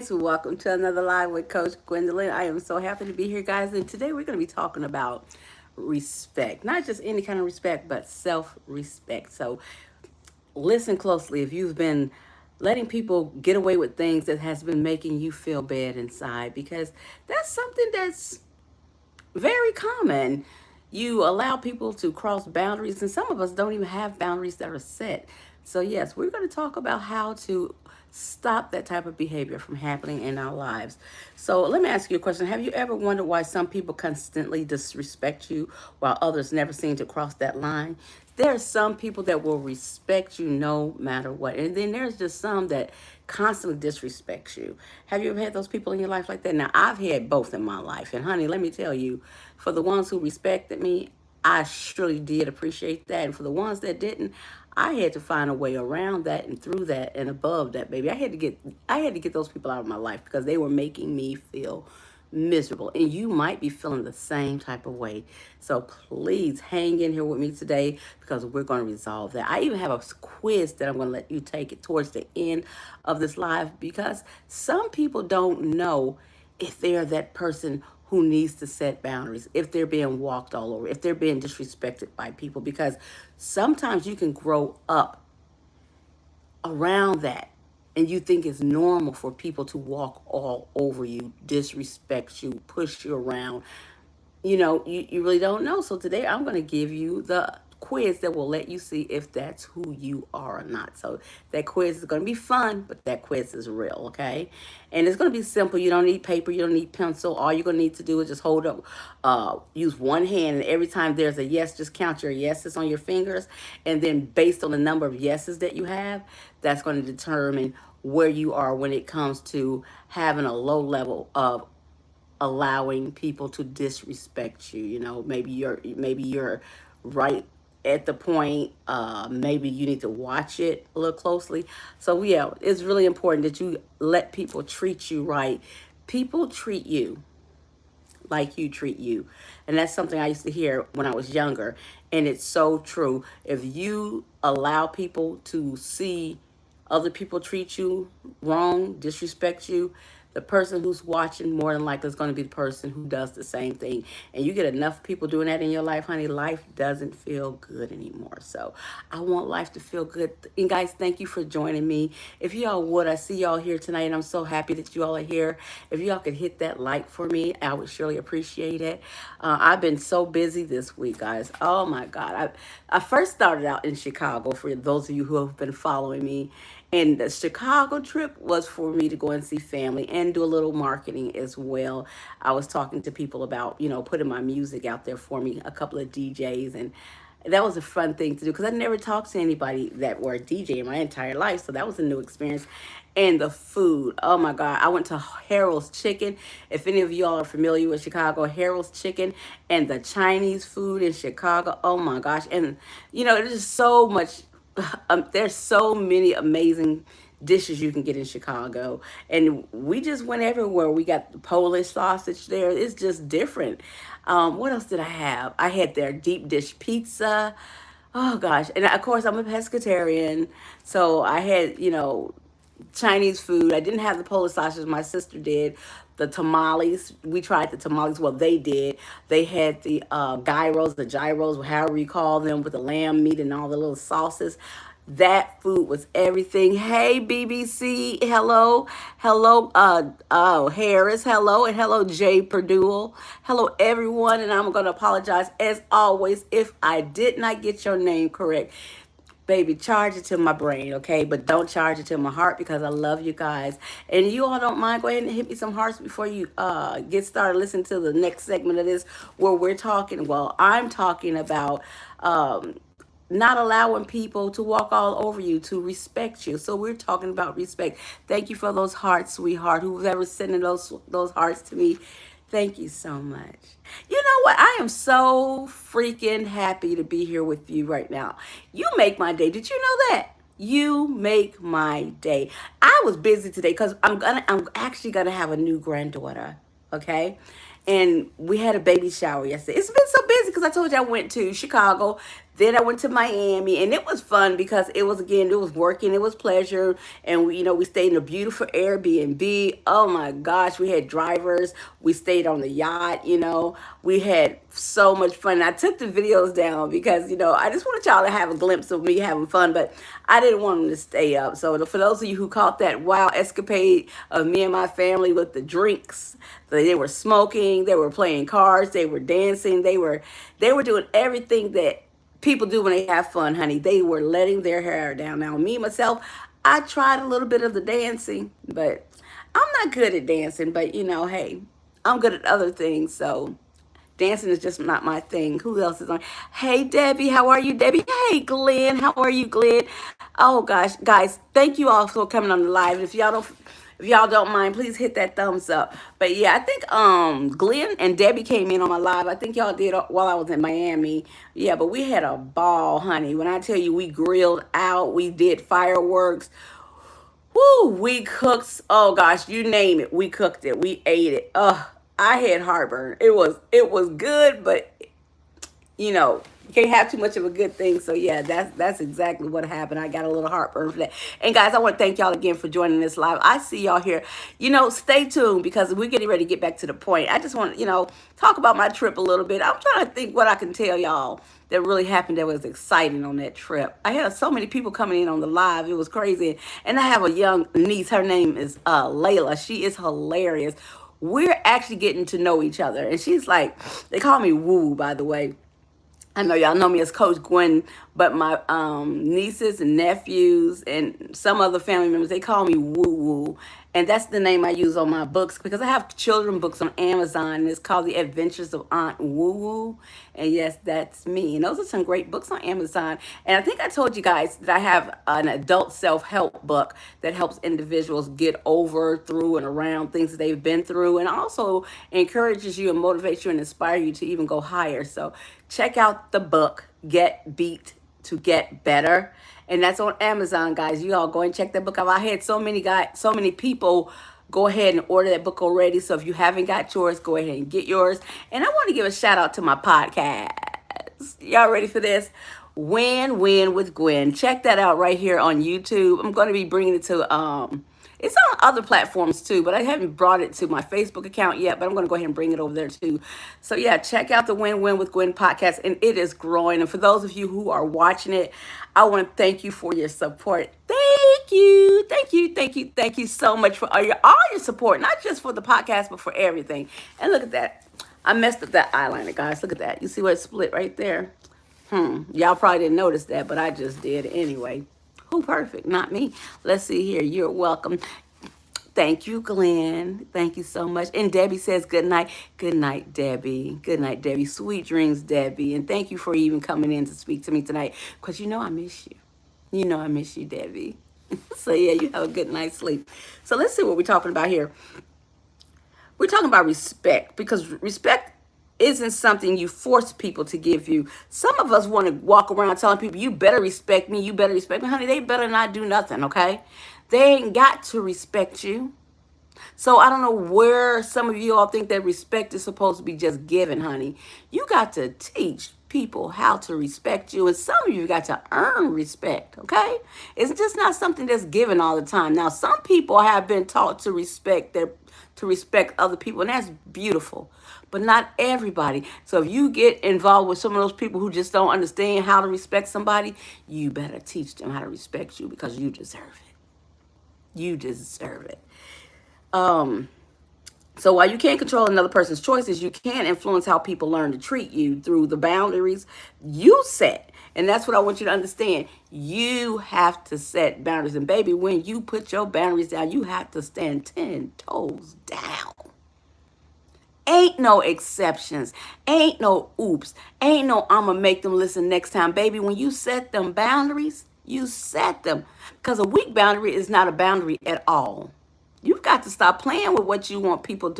So welcome to another live with Coach Gwendolyn. I am so happy to be here, guys. And today we're going to be talking about respect, not just any kind of respect, but self-respect. So listen closely. If you've been letting people get away with things that has been making you feel bad inside, because that's something that's very common. You allow people to cross boundaries, and some of us don't even have boundaries that are set. So, yes, we're going to talk about how to stop that type of behavior from happening in our lives. So, let me ask you a question. Have you ever wondered why some people constantly disrespect you while others never seem to cross that line? There are some people that will respect you no matter what. And then there's just some that constantly disrespects you. Have you ever had those people in your life like that? Now, I've had both in my life. And honey, let me tell you, for the ones who respected me, I surely did appreciate that. And for the ones that didn't, I had to find a way around that and through that and above that, baby. I had to get those people out of my life because they were making me feel miserable. And you might be feeling the same type of way. So please hang in here with me today because we're going to resolve that. I even have a quiz that I'm going to let you take it towards the end of this live because some people don't know if they're that person who needs to set boundaries, if they're being walked all over, if they're being disrespected by people, because sometimes you can grow up around that and you think it's normal for people to walk all over you, disrespect you, push you around. You really don't know. So today I'm going to give you the quiz that will let you see if that's who you are or not. So that quiz is going to be fun, but that quiz is real, okay? And it's going to be simple. You don't need paper. You don't need pencil. All you're going to need to do is just hold up, use one hand, and every time there's a yes, just count your yeses on your fingers. And then based on the number of yeses that you have, that's going to determine where you are when it comes to having a low level of allowing people to disrespect you. Maybe you're right at the point. Maybe you need to watch it a little closely. So yeah, it's really important that you let people treat you right. People treat you like you treat you. And that's something I used to hear when I was younger. And it's so true. If you allow people to see other people treat you wrong, disrespect you, the person who's watching more than likely is going to be the person who does the same thing. And you get enough people doing that in your life, honey, life doesn't feel good anymore. So I want life to feel good. And guys, thank you for joining me. If y'all would, I see y'all here tonight, and I'm so happy that you all are here. If y'all could hit that like for me, I would surely appreciate it. I've been so busy this week, guys. Oh my God. I first started out in Chicago, for those of you who have been following me. And the Chicago trip was for me to go and see family and do a little marketing as well. I was talking to people about, putting my music out there for me, a couple of DJs, and that was a fun thing to do because I never talked to anybody that were a DJ in my entire life. So that was a new experience. And the food, oh my God. I went to Harold's Chicken. If any of y'all are familiar with Chicago, Harold's Chicken and the Chinese food in Chicago, oh my gosh. And, there's just so much, there's so many amazing dishes you can get in Chicago. And we just went everywhere. We got the Polish sausage there. It's just different. What else did I have? I had their deep dish pizza. Oh gosh. And of course I'm a pescatarian. So I had, Chinese food. I didn't have the Polish sausage. My sister did. The tamales. We tried the tamales. Well, they did. They had the gyros, however you call them, with the lamb meat and all the little sauces. That food was everything. Hey, BBC. Hello. Hello, Harris. Hello. And hello, Jay Perdue. Hello, everyone. And I'm going to apologize, as always, if I did not get your name correct. Baby, charge it to my brain, okay? But don't charge it to my heart because I love you guys. And you all don't mind, go ahead and hit me some hearts before you get started. Listen to the next segment of this where I'm talking about not allowing people to walk all over you, to respect you. So we're talking about respect. Thank you for those hearts, sweetheart. Who's ever sending those hearts to me. Thank you so much. You know what? I am so freaking happy to be here with you right now. You make my day. Did you know that? You make my day. I was busy today because I'm actually gonna have a new granddaughter. Okay. And we had a baby shower yesterday. It's been so busy because I told you I went to Chicago. Then I went to Miami, and it was fun because it was working, it was pleasure, and we stayed in a beautiful Airbnb. Oh my gosh, we had drivers. We stayed on the yacht. We had so much fun. I took the videos down because I just wanted y'all to have a glimpse of me having fun, but I didn't want them to stay up. So for those of you who caught that wild escapade of me and my family with the drinks, they were smoking, they were playing cards, they were dancing, they were doing everything that people do when they have fun, honey. They were letting their hair down. Now, me, myself, I tried a little bit of the dancing, but I'm not good at dancing. But, hey, I'm good at other things. So dancing is just not my thing. Who else is on? Hey, Debbie, how are you, Debbie? Hey, Glenn, how are you, Glenn? Oh gosh, guys, thank you all for coming on the live. If y'all don't mind, please hit that thumbs up. But yeah, I think Glenn and Debbie came in on my live. I think y'all did while I was in Miami. Yeah, but we had a ball, honey. When I tell you, we grilled out, we did fireworks. Woo, we cooked. Oh gosh, you name it, we cooked it. We ate it. I had heartburn. It was good, but you can't have too much of a good thing. So yeah, that's exactly what happened. I got a little heartburn for that. And guys, I want to thank y'all again for joining this live. I see y'all here. Stay tuned because we're getting ready to get back to the point. I just want to, talk about my trip a little bit. I'm trying to think what I can tell y'all that really happened that was exciting on that trip. I had so many people coming in on the live. It was crazy. And I have a young niece. Her name is Layla. She is hilarious. We're actually getting to know each other. And she's like, they call me Woo, by the way. I know y'all know me as Coach Gwen, but my nieces and nephews and some other family members, they call me Woo Woo. And that's the name I use on my books because I have children books on Amazon. And it's called The Adventures of Aunt Woo Woo. And yes, that's me. And those are some great books on Amazon. And I think I told you guys that I have an adult self-help book that helps individuals get over, through, and around things that they've been through. And also encourages you and motivates you and inspire you to even go higher. So check out the book, Get Beat to Get Better. And that's on Amazon, guys. You all go and check that book out. I had so many people go ahead and order that book already. So if you haven't got yours, go ahead and get yours. And I want to give a shout out to my podcast. Y'all ready for this? Win with Gwen. Check that out right here on YouTube. I'm going to be bringing it to it's on other platforms too, but I haven't brought it to my Facebook account yet, but I'm going to go ahead and bring it over there too. So yeah, check out the Win with Gwen podcast, and it is growing. And for those of you who are watching it, I want to thank you for your support. Thank you so much for all your support, not just for the podcast, but for everything. And look at that. I messed up that eyeliner, guys. Look at that. You see where it split right there? Y'all probably didn't notice that, but I just did anyway. Who perfect? Not me. Let's see here. You're welcome. Thank you, Glenn. Thank you so much. And Debbie says good night. Good night, Debbie. Good night, Debbie. Sweet dreams, Debbie. And thank you for even coming in to speak to me tonight because I miss you. I miss you, Debbie. So yeah, you have a good night's sleep. So let's see what we're talking about here. We're talking about respect because respect isn't something you force people to give you. Some of us want to walk around telling people, you better respect me, you better respect me. Honey, they better not do nothing, okay? They ain't got to respect you. So I don't know where some of you all think that respect is supposed to be just given, honey. You got to teach people how to respect you, and some of you got to earn respect, okay? It's just not something that's given all the time. Now, some people have been taught to respect other people, and that's beautiful, but not everybody. So if you get involved with some of those people who just don't understand how to respect somebody, you better teach them how to respect you because you deserve it. You deserve it. So while you can't control another person's choices, you can influence how people learn to treat you through the boundaries you set. And that's what I want you to understand. You have to set boundaries. And baby, when you put your boundaries down, you have to stand 10 toes down. Ain't no exceptions. Ain't no oops. Ain't no I'ma make them listen next time. Baby, when you set them boundaries, you set them. Because a weak boundary is not a boundary at all. You've got to stop playing with what you want people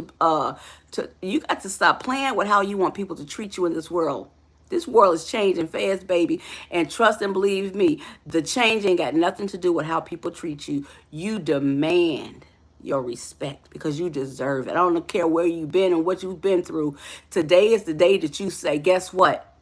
you got to stop playing with how you want people to treat you in this world. This world is changing fast, baby. And trust and believe me, the change ain't got nothing to do with how people treat you. You demand your respect because you deserve it. I don't care where you've been and what you've been through. Today is the day that you say, guess what?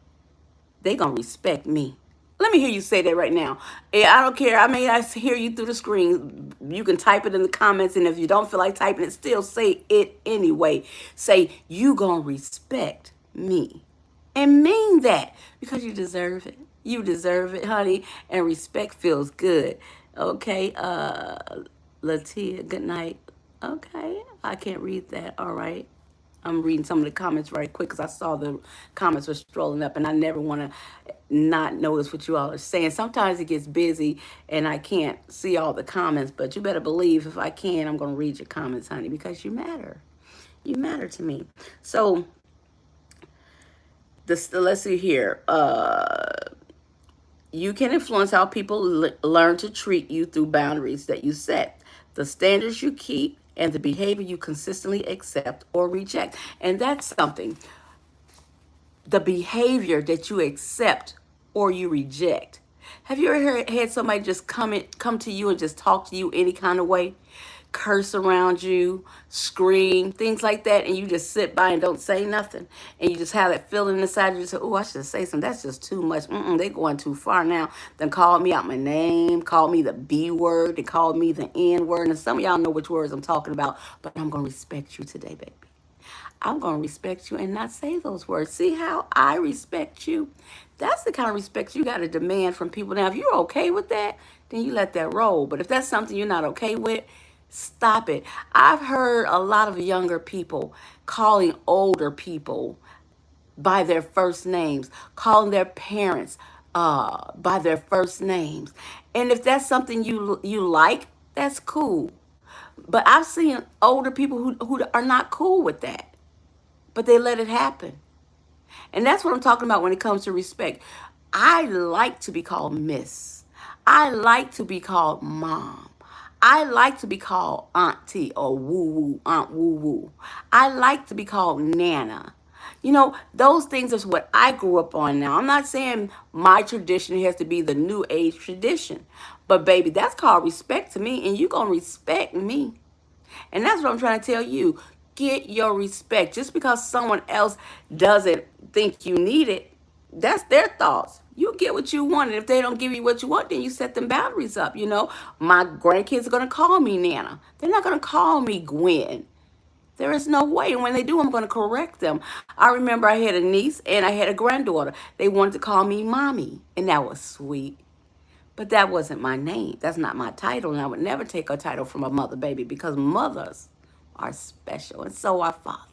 they gonna respect me. Let me hear you say that right now. Yeah, I don't care. I hear you through the screen. You can type it in the comments, and if you don't feel like typing it, still say it anyway. Say, you gonna respect me. And mean that because you deserve it. You deserve it, honey. And respect feels good. Okay, Latia, good night. Okay, I can't read that. All right. I'm reading some of the comments right quick because I saw the comments were strolling up, and I never want to not notice what you all are saying. Sometimes it gets busy and I can't see all the comments, but you better believe if I can, I'm going to read your comments, honey, because you matter. You matter to me. So let's see here. You can influence how people learn to treat you through boundaries that you set, the standards you keep, and the behavior you consistently accept or reject. And that's something, the behavior that you accept or you reject. Have you ever had somebody just come to you and just talk to you any kind of way? Curse around you, scream, things like that, and you just sit by and don't say nothing. And you just have that feeling inside you, say, oh, I should say something. That's just too much. They're going too far now. Then called me out my name, called me the B word, they called me the N word. And some of y'all know which words I'm talking about, but I'm going to respect you today, baby. I'm going to respect you and not say those words. See how I respect you? That's the kind of respect you got to demand from people. Now, if you're okay with that, then you let that roll. But if that's something you're not okay with, stop it. I've heard a lot of younger people calling older people by their first names, calling their parents by their first names. And if that's something you like, that's cool. But I've seen older people who are not cool with that, but they let it happen. And that's what I'm talking about when it comes to respect. I like to be called Miss. I like to be called Mom. I like to be called Auntie or Woo Woo, Aunt Woo Woo. I like to be called Nana. You know, those things is what I grew up on now. I'm not saying my tradition has to be the new age tradition. But baby, that's called respect to me, and you're going to respect me. And that's what I'm trying to tell you. Get your respect. Just because someone else doesn't think you need it, that's their thoughts. You get what you want. And if they don't give you what you want, then you set them boundaries up. You know, my grandkids are going to call me Nana. They're not going to call me Gwen. There is no way. And when they do, I'm going to correct them. I remember I had a niece and I had a granddaughter. They wanted to call me Mommy. And that was sweet. But that wasn't my name. That's not my title. And I would never take a title from a mother, baby, because mothers are special. And so are fathers.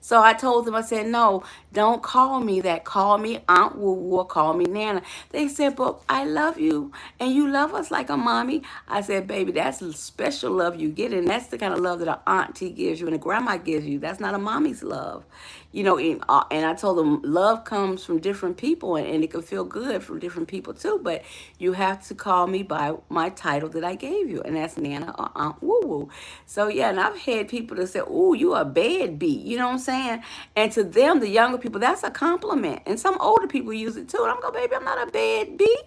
So I told them, I said, no, don't call me that. Call me Aunt Woo Woo or call me Nana. They said, but I love you and you love us like a mommy. I said, baby, that's a special love you get. And that's the kind of love that an auntie gives you and a grandma gives you. That's not a mommy's love. You know, and I told them love comes from different people and it can feel good from different people too. But you have to call me by my title that I gave you. And that's Nana or Aunt Woo Woo. So yeah, and I've had people that say, oh, you a bad bee. You know what I'm saying? And to them, the younger people, that's a compliment. And some older people use it too. And I'm going, baby, I'm not a bad bee.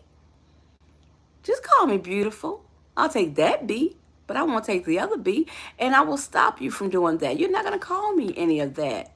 Just call me beautiful. I'll take that bee, but I won't take the other bee. And I will stop you from doing that. You're not going to call me any of that.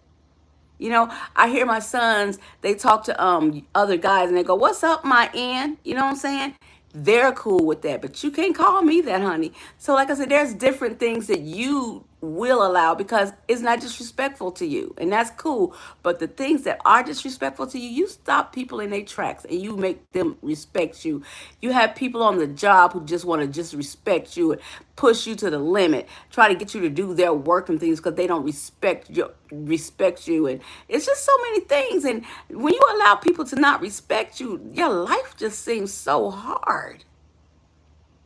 You know, I hear my sons, they talk to other guys and they go, what's up, my Ann? You know what I'm saying? They're cool with that, but you can't call me that, honey. So like I said, there's different things that you will allow because it's not disrespectful to you, and that's cool. But the things that are disrespectful to you, you stop people in their tracks and you make them respect you. You have people on the job who just want to just respect you and push you to the limit, try to get you to do their work and things because they don't respect you, and it's just so many things. And when you allow people to not respect you, your life just seems so hard.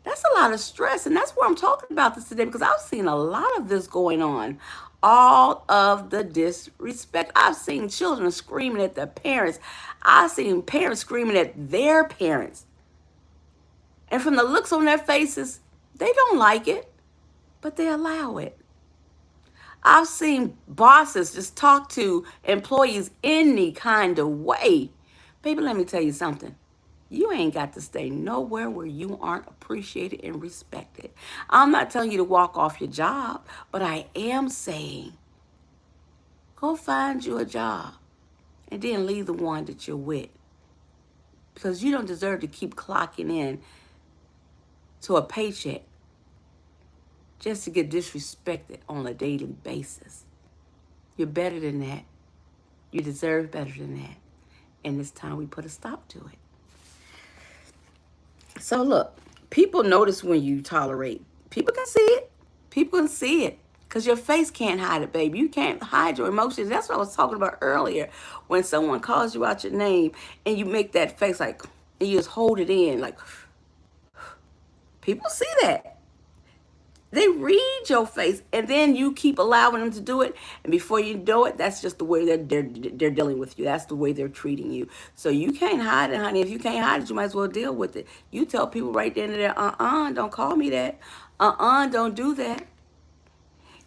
That's a lot of stress. And that's where I'm talking about this today because I've seen a lot of this going on. All of the disrespect. I've seen children screaming at their parents. I've seen parents screaming at their parents. And from the looks on their faces, they don't like it, but they allow it. I've seen bosses just talk to employees any kind of way. Baby, let me tell you something. You ain't got to stay nowhere where you aren't appreciated and respected. I'm not telling you to walk off your job, but I am saying go find you a job and then leave the one that you're with. Because you don't deserve to keep clocking in to a paycheck just to get disrespected on a daily basis. You're better than that. You deserve better than that. And it's time we put a stop to it. So look, people notice when you tolerate. People can see it. People can see it. Because your face can't hide it, baby. You can't hide your emotions. That's what I was talking about earlier. When someone calls you out your name and you make that face like, and you just hold it in, like, people see that. They read your face, and then you keep allowing them to do it. And before you know it, that's just the way they're dealing with you. That's the way they're treating you. So you can't hide it, honey. If you can't hide it, you might as well deal with it. You tell people right then and there, don't call me that. Don't do that.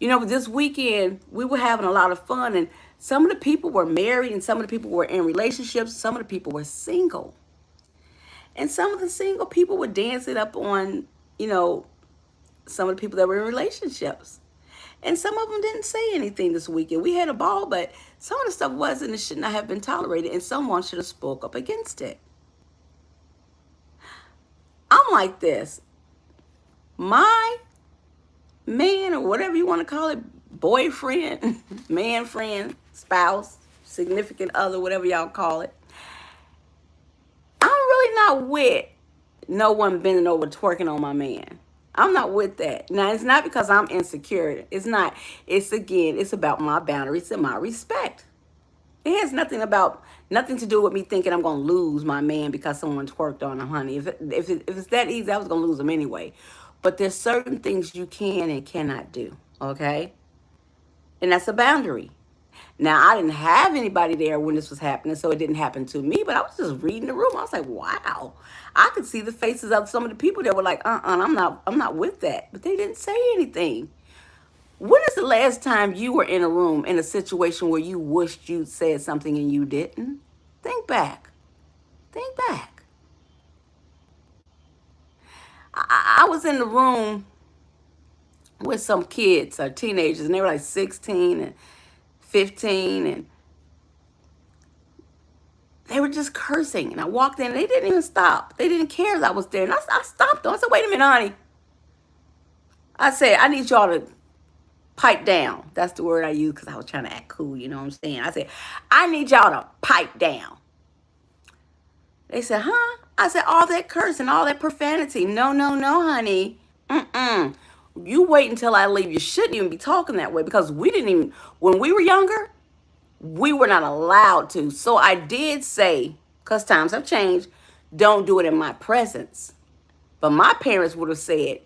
You know, this weekend, we were having a lot of fun, and some of the people were married, and some of the people were in relationships. Some of the people were single. And some of the single people were dancing up on, some of the people that were in relationships. And some of them didn't say anything this weekend. We had a ball, but some of the stuff wasn't and should not have been tolerated, and someone should have spoke up against it. I'm like this. My man, or whatever you want to call it, boyfriend, man friend, spouse, significant other, whatever y'all call it, I'm really not with no one bending over twerking on my man. I'm not with that. Now, it's not because I'm insecure. It's not. It's about my boundaries and my respect. It has nothing to do with me thinking I'm going to lose my man because someone twerked on him, honey. If it's that easy, I was going to lose him anyway. But there's certain things you can and cannot do, okay? And that's a boundary. Now, I didn't have anybody there when this was happening, so it didn't happen to me, but I was just reading the room. I was like, wow. I could see the faces of some of the people that were like, I'm not with that. But they didn't say anything. When is the last time you were in a room in a situation where you wished you'd said something and you didn't? Think back. Think back. I was in the room with some kids or teenagers, and they were like 16 and 15, and they were just cursing. And I walked in, and they didn't even stop. They didn't care that I was there. And I stopped them. I said, wait a minute, honey. I said, I need y'all to pipe down. That's the word I used because I was trying to act cool, you know what I'm saying? I said, I need y'all to pipe down. They said, huh? I said, all that cursing, all that profanity. No, honey. You wait until I leave. You shouldn't even be talking that way because when we were younger, we were not allowed to. So I did say, because times have changed, don't do it in my presence. But my parents would have said,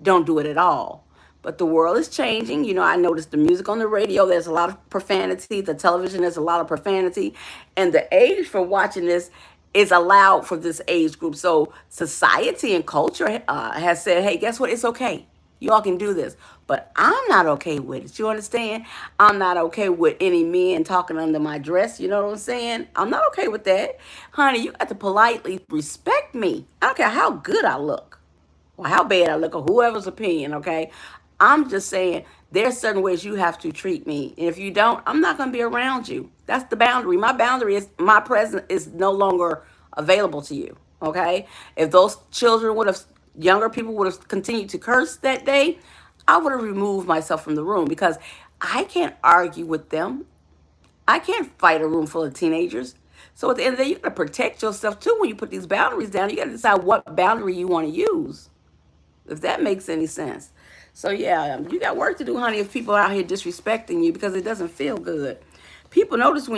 don't do it at all. But the world is changing. You know, I noticed the music on the radio, there's a lot of profanity. The television, there's a lot of profanity. And the age for watching this is allowed for this age group. So society and culture has said, hey, guess what? It's okay. You all can do this. But I'm not okay with it. You understand? I'm not okay with any men talking under my dress. You know what I'm saying? I'm not okay with that. Honey, you got to politely respect me. I don't care how good I look or how bad I look or whoever's opinion, okay? I'm just saying there's certain ways you have to treat me. And if you don't, I'm not going to be around you. That's the boundary. My boundary is my presence is no longer available to you, okay? If those younger people would have continued to curse that day, I would have removed myself from the room because I can't argue with them. I can't fight a room full of teenagers. So at the end of the day, you got to protect yourself too when you put these boundaries down. You got to decide what boundary you want to use, if that makes any sense. So yeah, you got work to do, honey, if people are out here disrespecting you because it doesn't feel good. People notice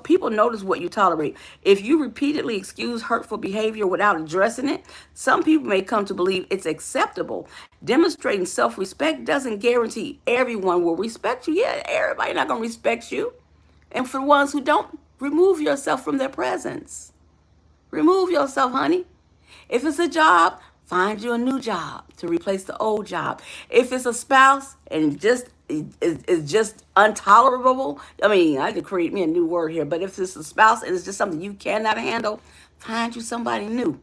people notice what you tolerate. If you repeatedly excuse hurtful behavior without addressing it, some people may come to believe it's acceptable. Demonstrating self-respect doesn't guarantee everyone will respect you. Yeah, everybody not gonna respect you. And for the ones who don't, remove yourself from their presence. Remove yourself, honey. If it's a job, find you a new job to replace the old job. If it's a spouse and it's just intolerable, I mean, I could create me a new word here, but if it's a spouse and it's just something you cannot handle, find you somebody new.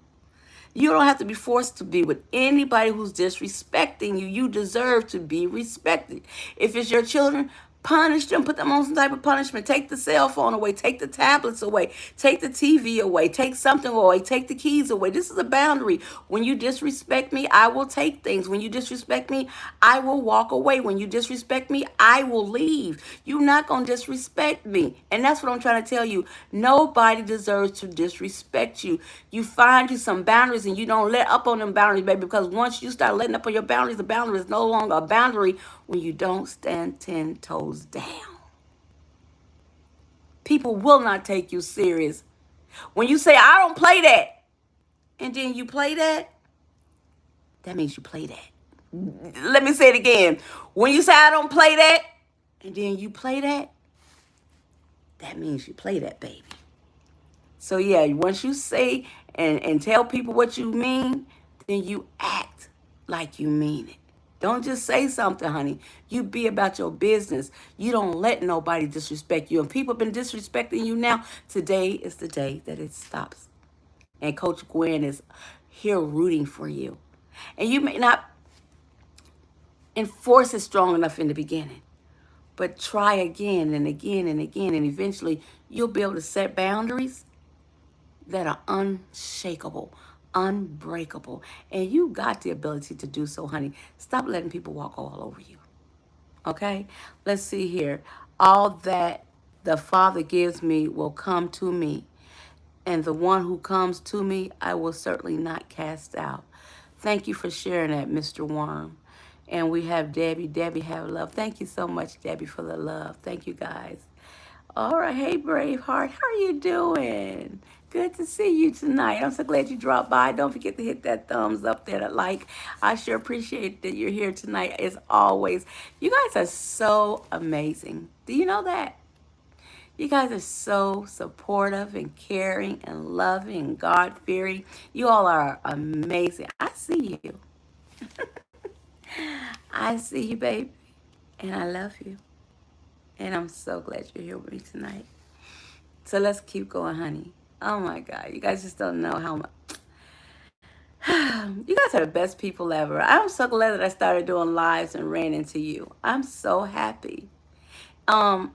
You don't have to be forced to be with anybody who's disrespecting you. You deserve to be respected. If it's your children, Punish them, put them on some type of punishment. Take the cell phone away, take the tablets away, take the TV away, take something away, take the keys away. This is a boundary. When you disrespect me, I will take things. When you disrespect me, I will walk away. When you disrespect me, I will leave. You're not going to disrespect me. And that's what I'm trying to tell you. Nobody deserves to disrespect you. You find you some boundaries and you don't let up on them boundaries, baby, because once you start letting up on your boundaries, the boundary is no longer a boundary when you don't stand 10 toes down. People will not take you serious. When you say, I don't play that, and then you play that, that means you play that. Let me say it again. When you say, I don't play that, and then you play that, that means you play that, baby. So yeah, once you say and tell people what you mean, then you act like you mean it. Don't just say something, honey. You be about your business. You don't let nobody disrespect you. And people have been disrespecting you now. Today is the day that it stops. And Coach Gwen is here rooting for you. And you may not enforce it strong enough in the beginning, but try again and again and again. And eventually you'll be able to set boundaries that are unshakable, unbreakable. And you got the ability to do so, honey. Stop letting people walk all over you. Okay? Let's see here. All that the Father gives me will come to me, and the one who comes to me, I will certainly not cast out. Thank you for sharing that, Mr. Worm. And we have Debbie. Debbie, have love. Thank you so much, Debbie, for the love. Thank you, guys. All right. Hey, Braveheart. How are you doing? Good to see you tonight. I'm so glad you dropped by. Don't forget to hit that thumbs up there, that like. I sure appreciate that you're here tonight, as always. You guys are so amazing. Do you know that? You guys are so supportive and caring and loving and God-fearing. You all are amazing. I see you. I see you, baby. And I love you. And I'm so glad you're here with me tonight. So let's keep going, honey. Oh my God. You guys just don't know how much. You guys are the best people ever. I'm so glad that I started doing lives and ran into you. I'm so happy. Um,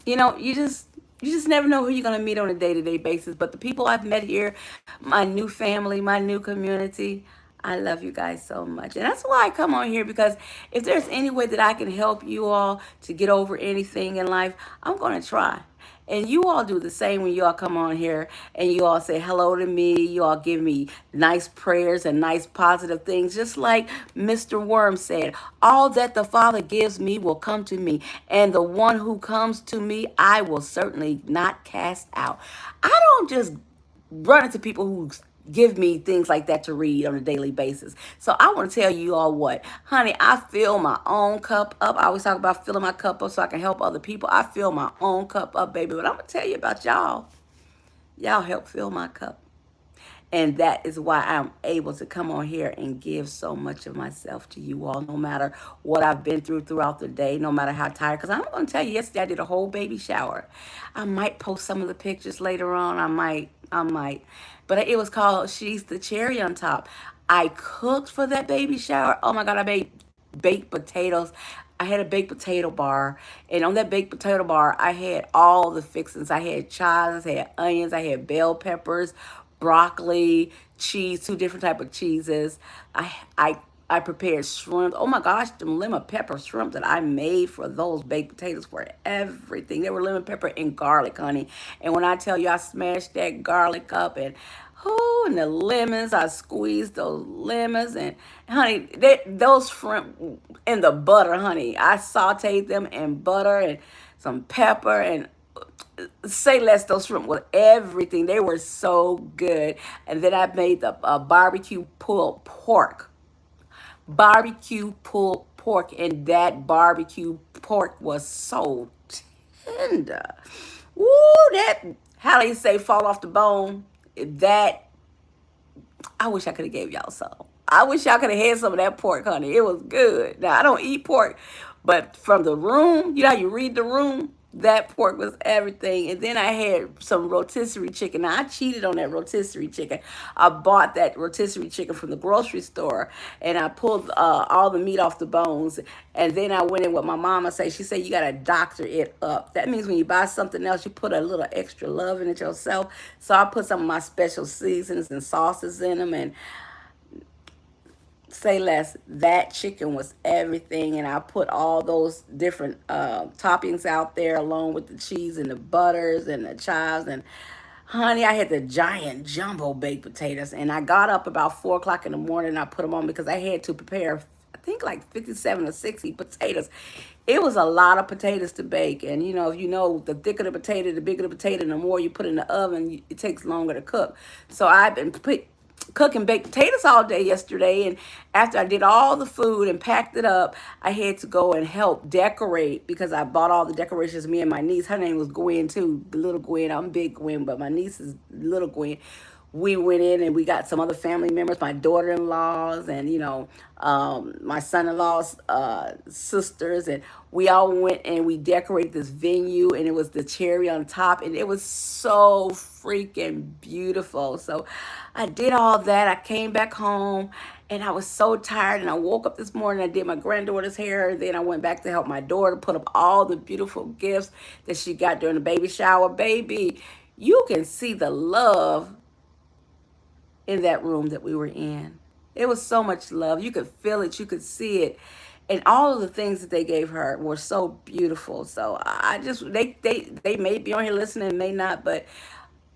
you just never know who you're gonna meet on a day-to-day basis. But the people I've met here, my new family, my new community, I love you guys so much. And that's why I come on here, because if there's any way that I can help you all to get over anything in life, I'm gonna try. And you all do the same when you all come on here and you all say hello to me. You all give me nice prayers and nice positive things. Just like Mr. Worm said, all that the Father gives me will come to me. And the one who comes to me, I will certainly not cast out. I don't just run into people who give me things like that to read on a daily basis. So I want to tell you all what, honey, I fill my own cup up. I always talk about filling my cup up so I can help other people. I fill my own cup up, baby. But I'm going to tell you about y'all. Y'all help fill my cup. And that is why I'm able to come on here and give so much of myself to you all, no matter what I've been through throughout the day, no matter how tired. Because I'm going to tell you, yesterday I did a whole baby shower. I might post some of the pictures later on. I might. But it was called She's the Cherry on Top. I cooked for that baby shower. Oh my God, I made baked potatoes. I had a baked potato bar, and on that baked potato bar, I had all the fixings. I had chives, I had onions, I had bell peppers, broccoli, cheese, two different type of cheeses. I prepared shrimp. Oh my gosh, the lemon pepper shrimp that I made for those baked potatoes were everything. They were lemon pepper and garlic, honey. And when I tell you I smashed that garlic up, and the lemons, I squeezed those lemons, and honey, those shrimp in the butter, honey. I sauteed them in butter and some pepper, and say less, those shrimp with everything. They were so good. And then I made the barbecue pulled pork. Barbecue pulled pork, and that barbecue pork was so tender. Woo, that, how they say, fall off the bone. That, I wish I could have gave y'all some. I wish y'all could have had some of that pork, honey. It was good. Now, I don't eat pork, but from the room, you know how you read the room? That pork was everything. And then I had some rotisserie chicken. Now, I cheated on that rotisserie chicken. I bought that rotisserie chicken from the grocery store, and I pulled all the meat off the bones. And then I went in with my mama. She said, you got to doctor it up. That means when you buy something else, you put a little extra love in it yourself. So I put some of my special seasonings and sauces in them, and say less, that chicken was everything. And I put all those different toppings out there along with the cheese and the butters and the chives. And honey, I had the giant jumbo baked potatoes. And I got up about 4 o'clock in the morning and I put them on because I had to prepare, I think, like 57 or 60 potatoes. It was a lot of potatoes to bake. And if the thicker the potato, the bigger the potato, and the more you put in the oven, it takes longer to cook. So I've been cooking baked potatoes all day yesterday, and after I did all the food and packed it up, I had to go and help decorate because I bought all the decorations. Me and my niece, her name was Gwen too, little Gwen. I'm big Gwen, but my niece is little Gwen. We went in and we got some other family members, my daughter-in-laws, and my son-in-law's sisters, and we all went and we decorated this venue, and it was the cherry on top, and it was so freaking beautiful. So I did all that. I came back home and I was so tired, and I woke up this morning. I did my granddaughter's hair. Then I went back to help my daughter put up all the beautiful gifts that she got during the baby shower. Baby, you can see the love in that room that we were in. It was so much love. You could feel it. You could see it. And all of the things that they gave her were so beautiful. So I just, they may be on here listening, may not, but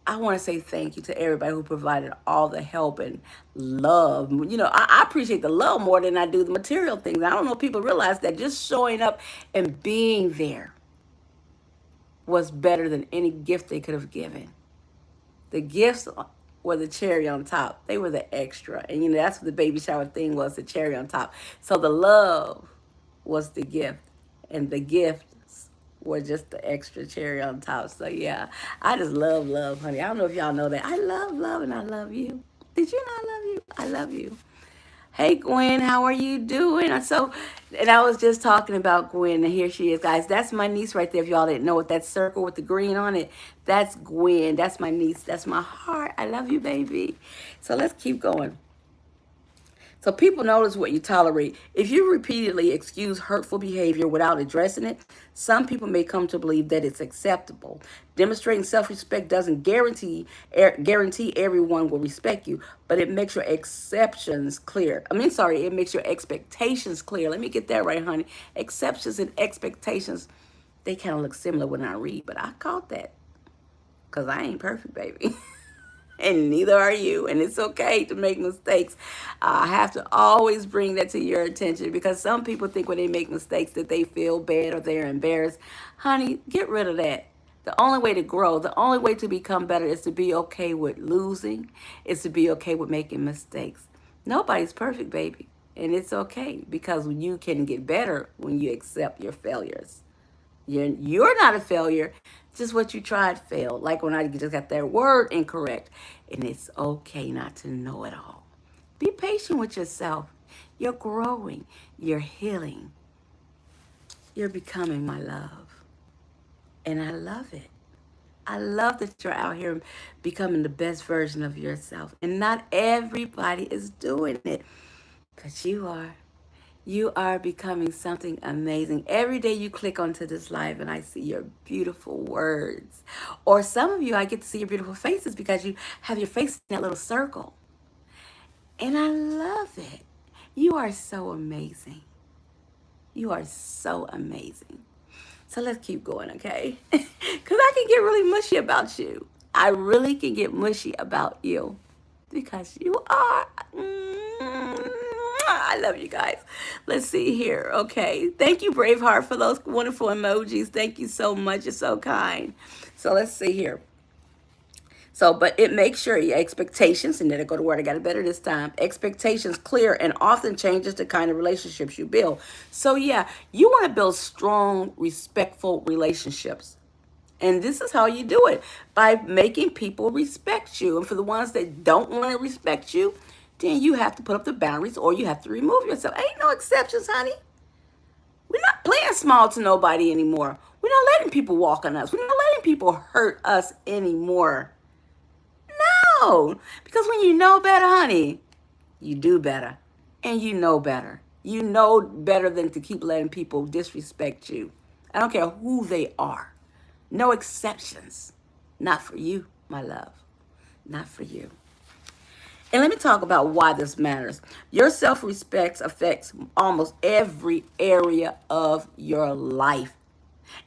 I want to say thank you to everybody who provided all the help and love. I appreciate the love more than I do the material things. I don't know if people realize that just showing up and being there was better than any gift they could have given. The gifts were the cherry on top. They were the extra. And that's what the baby shower thing was, the cherry on top. So the love was the gift. And the gifts were just the extra cherry on top. So yeah, I just love, honey. I don't know if y'all know that. I love, and I love you. Did you know I love you? I love you. Hey Gwen, how are you doing? And I was just talking about Gwen, and here she is, guys. That's my niece right there. If y'all didn't know it, that circle with the green on it, that's Gwen. That's my niece. That's my heart. I love you, baby. So let's keep going. So people notice what you tolerate. If you repeatedly excuse hurtful behavior without addressing it, some people may come to believe that it's acceptable. Demonstrating self-respect doesn't guarantee everyone will respect you, but it makes your exceptions clear. It makes your expectations clear. Let me get that right, honey. Exceptions and expectations, they kind of look similar when I read, but I caught that because I ain't perfect, baby. And neither are you. And it's okay to make mistakes. I have to always bring that to your attention because some people think when they make mistakes that they feel bad or they're embarrassed. Honey, get rid of that. The only way to grow, the only way to become better is to be okay with losing, is to be okay with making mistakes. Nobody's perfect, baby. And it's okay because you can get better when you accept your failures. You're not a failure. Just what you tried failed. Like when I just got that word incorrect. And it's okay not to know it all. Be patient with yourself. You're growing. You're healing. You're becoming my love. And I love it. I love that you're out here becoming the best version of yourself. And not everybody is doing it. But you are. You are becoming something amazing. Every day you click onto this live and I see your beautiful words. Or some of you, I get to see your beautiful faces because you have your face in that little circle. And I love it. You are so amazing. You are so amazing. So let's keep going, okay? Because I can get really mushy about you. I really can get mushy about you because you are. I love you guys. Let's see here. Okay. Thank you, Braveheart, for those wonderful emojis. Thank you so much. You're so kind. So let's see here. But it makes sure your expectations, and then I go to word, I got it better this time. Expectations clear and often changes the kind of relationships you build. So yeah, you want to build strong, respectful relationships. And this is how you do it, by making people respect you. And for the ones that don't want to respect you, then you have to put up the boundaries or you have to remove yourself. Ain't no exceptions, honey. We're not playing small to nobody anymore. We're not letting people walk on us. We're not letting people hurt us anymore. No, because when you know better, honey, you do better. And you know better. You know better than to keep letting people disrespect you. I don't care who they are. No exceptions. Not for you, my love. Not for you. And let me talk about why this matters. Your self-respect affects almost every area of your life.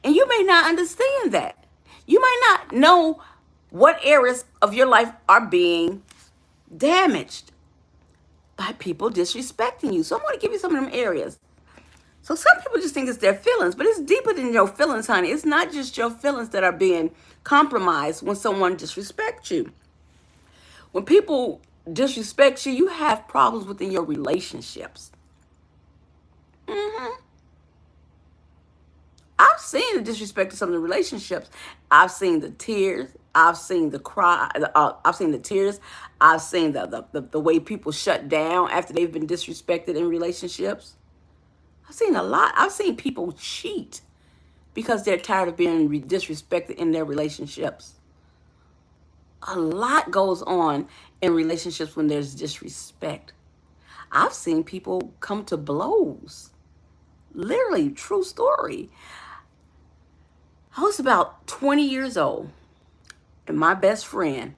And you may not understand that. You might not know what areas of your life are being damaged by people disrespecting you. So I'm going to give you some of them areas. So some people just think it's their feelings, but it's deeper than your feelings, honey. It's not just your feelings that are being compromised when someone disrespects you. When people disrespect you, you have problems within your relationships. hmm I've seen the disrespect of some of the relationships. I've seen the tears. I've seen the cry. I've seen the tears. I've seen the way people shut down after they've been disrespected in relationships. I've seen a lot. I've seen people cheat because they're tired of being disrespected in their relationships. A lot goes on in relationships when there's disrespect. I've seen people come to blows. Literally, true story. I was about 20 years old, and my best friend,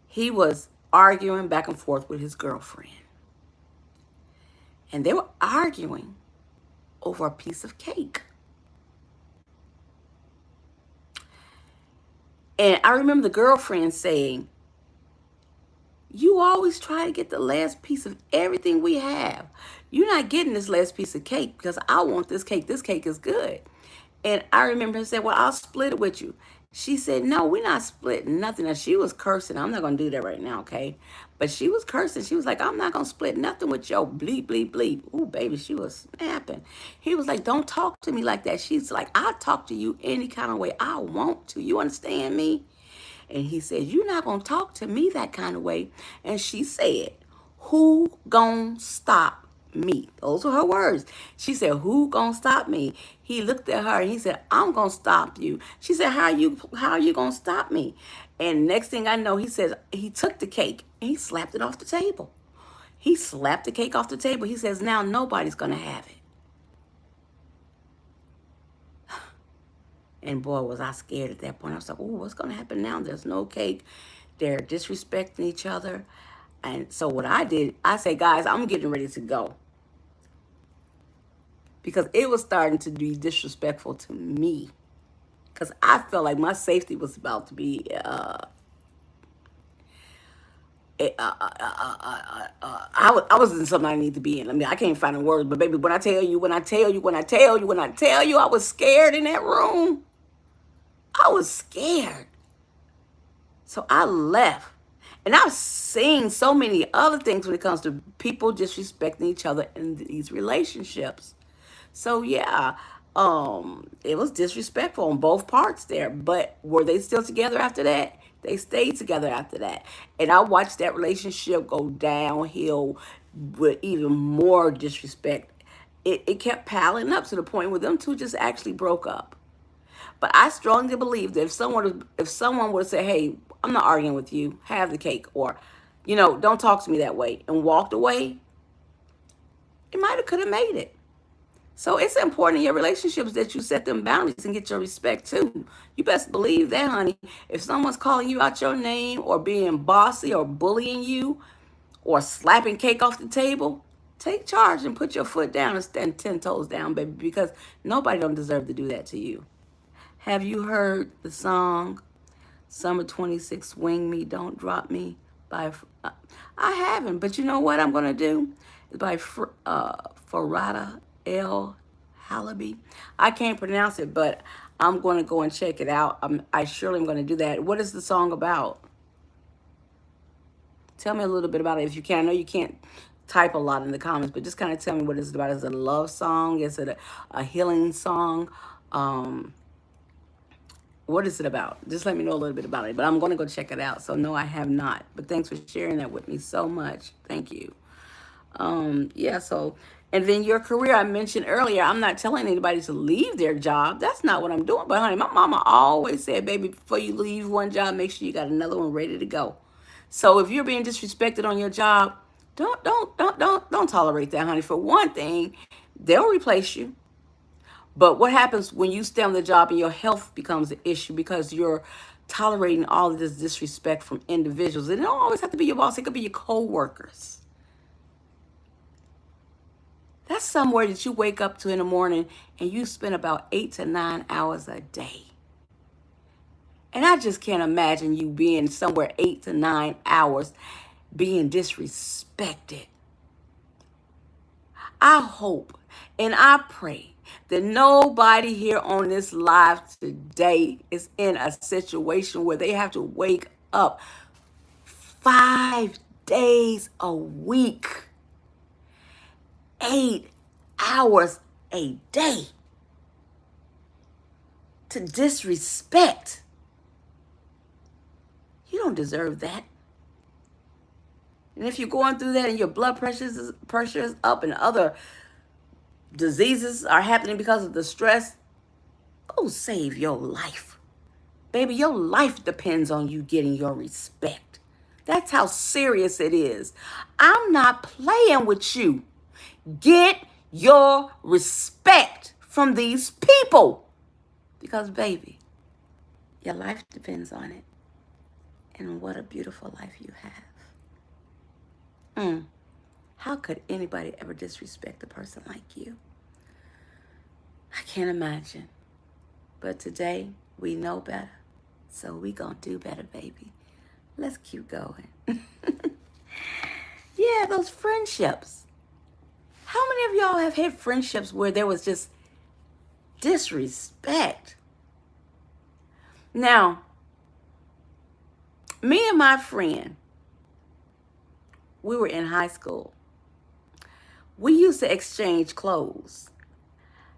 he was arguing back and forth with his girlfriend. And they were arguing over a piece of cake. And I remember the girlfriend saying, "You always try to get the last piece of everything we have. You're not getting this last piece of cake because I want this cake. This cake is good." And I remember her saying, "Well, I'll split it with you." She said, "No, we're not splitting nothing." Now, she was cursing. I'm not going to do that right now, okay? But she was cursing. She was like, "I'm not going to split nothing with your bleep, bleep, bleep." Ooh, baby, she was snapping. He was like, "Don't talk to me like that." She's like, "I'll talk to you any kind of way I want to. You understand me?" And he said, "You're not going to talk to me that kind of way." And she said, "Who gonna stop me?" Those were her words. She said, "Who gonna stop me?" He looked at her and he said, "I'm gonna stop you." She said, how are you gonna stop me?" And next thing I know, he says he took the cake and he slapped it off the table. He slapped the cake off the table. He says, "Now nobody's gonna have it." And boy, was I scared at that point. I was like, "Oh, what's going to happen now? There's no cake. They're disrespecting each other." And so what I did, I said, "Guys, I'm getting ready to go." Because it was starting to be disrespectful to me. Because I felt like my safety was about to be, I was in something I need to be in. I mean, I can't find the words, but baby, when I tell you, I was scared in that room. I was scared. So I left. And I've seen so many other things when it comes to people disrespecting each other in these relationships. So yeah, it was disrespectful on both parts there. But were they still together after that? They stayed together after that. And I watched that relationship go downhill with even more disrespect. It kept piling up to the point where them two just actually broke up. But I strongly believe that if someone would say, "Hey, I'm not arguing with you. Have the cake," or, "Don't talk to me that way," and walked away, it might have could have made it. So it's important in your relationships that you set them boundaries and get your respect too. You best believe that, honey. If someone's calling you out your name or being bossy or bullying you or slapping cake off the table, take charge and put your foot down and stand 10 toes down, baby, because nobody don't deserve to do that to you. Have you heard the song Summer 26 Swing Me, Don't Drop Me by, I haven't, but you know what I'm going to do? It's by Farada El Halaby. I can't pronounce it, but I'm going to go and check it out. I surely am going to do that. What is the song about? Tell me a little bit about it if you can. I know you can't type a lot in the comments, but just kind of tell me what it's about. Is it a love song? Is it a healing song? What is it about? Just let me know a little bit about it. But I'm going to go check it out. So no, I have not. But thanks for sharing that with me so much. Thank you. Yeah, so And then your career, I mentioned earlier, I'm not telling anybody to leave their job. That's not what I'm doing. But honey, my mama always said, baby, before you leave one job, make sure you got another one ready to go. So if you're being disrespected on your job, don't tolerate that, honey. For one thing, they'll replace you. But what happens when you stay on the job and your health becomes an issue because you're tolerating all of this disrespect from individuals? And it don't always have to be your boss, it could be your co-workers. That's somewhere that you wake up to in the morning and you spend about 8 to 9 hours a day. And I just can't imagine you being somewhere 8 to 9 hours being disrespected. I hope and I pray that nobody here on this live today is in a situation where they have to wake up 5 days a week, 8 hours a day to disrespect. You don't deserve that. And if you're going through that and your blood pressure is up and other diseases are happening because of the stress, go save your life. Baby, your life depends on you getting your respect. That's how serious it is. I'm not playing with you. Get your respect from these people. Because, baby, your life depends on it. And what a beautiful life you have. How could anybody ever disrespect a person like you? I can't imagine. But today, we know better. So we gonna do better, baby. Let's keep going. Yeah, those friendships. How many of y'all have had friendships where there was just disrespect? Now, me and my friend, we were in high school. We used to exchange clothes.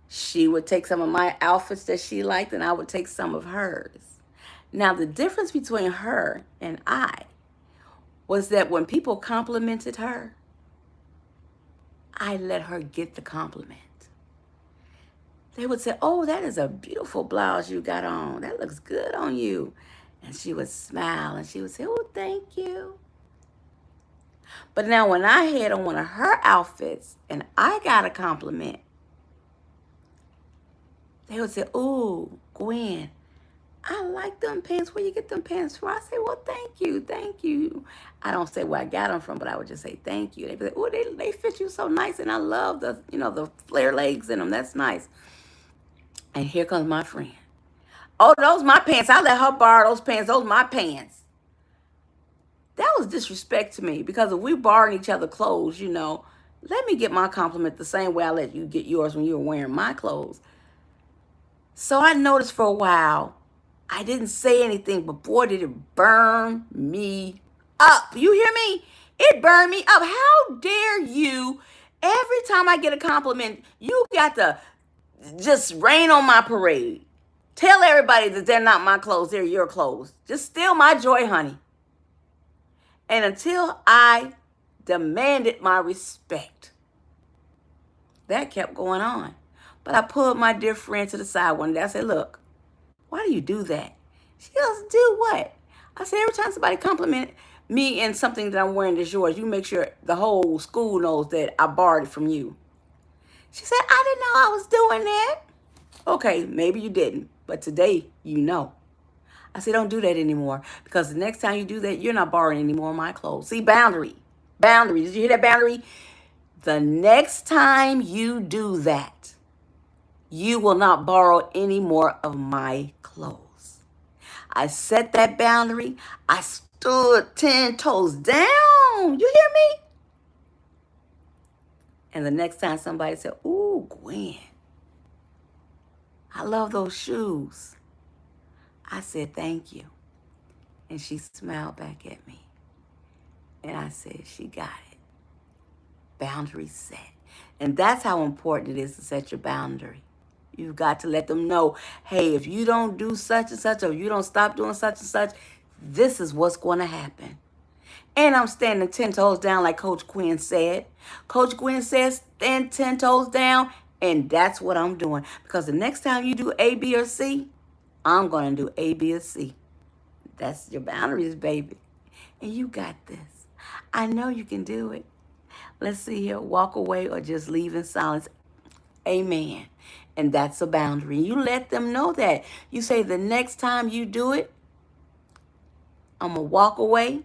She would take some of my outfits that she liked, and I would take some of hers. Now, the difference between her and I was that when people complimented her, I let her get the compliment. They would say, oh, that is a beautiful blouse you got on. That looks good on you. And she would smile and she would say, oh, thank you. But now when I had on one of her outfits and I got a compliment, they would say, oh, Gwen, I like them pants. Where you get them pants from? I say, well, thank you, thank you. I don't say where I got them from, but I would just say thank you. They'd be like, oh, they fit you so nice, and I love the flare legs in them. That's nice. And here comes my friend. Oh, those my pants. I let her borrow those pants. Those my pants. That was disrespect to me because if we borrowing each other clothes, let me get my compliment the same way I let you get yours when you were wearing my clothes. So I noticed for a while, I didn't say anything, but boy, did it burn me up. You hear me? It burned me up. How dare you, every time I get a compliment, you got to just rain on my parade. Tell everybody that they're not my clothes, they're your clothes. Just steal my joy, honey. And until I demanded my respect, that kept going on. But I pulled my dear friend to the side one day. I said, look, why do you do that? She goes, do what? I said, every time somebody compliment me in something that I'm wearing that's yours, you make sure the whole school knows that I borrowed it from you. She said, I didn't know I was doing that. Okay, maybe you didn't, but today you know. I said, don't do that anymore, because the next time you do that, you're not borrowing any more of my clothes. See, boundary. Boundary. Did you hear that, boundary? The next time you do that, you will not borrow any more of my clothes. I set that boundary. I stood 10 toes down. You hear me? And the next time somebody said, ooh, Gwen, I love those shoes, I said, thank you. And she smiled back at me. And I said, she got it. Boundary set. And that's how important it is to set your boundary. You've got to let them know, hey, if you don't do such and such, or you don't stop doing such and such, this is what's going to happen. And I'm standing 10 toes down like Coach Gwen said. Coach Gwen says stand 10 toes down, and that's what I'm doing. Because the next time you do A, B, or C, I'm going to do A, B, or C. That's your boundaries, baby. And you got this. I know you can do it. Let's see here. Walk away or just leave in silence. Amen. And that's a boundary. You let them know that. You say the next time you do it, I'm going to walk away,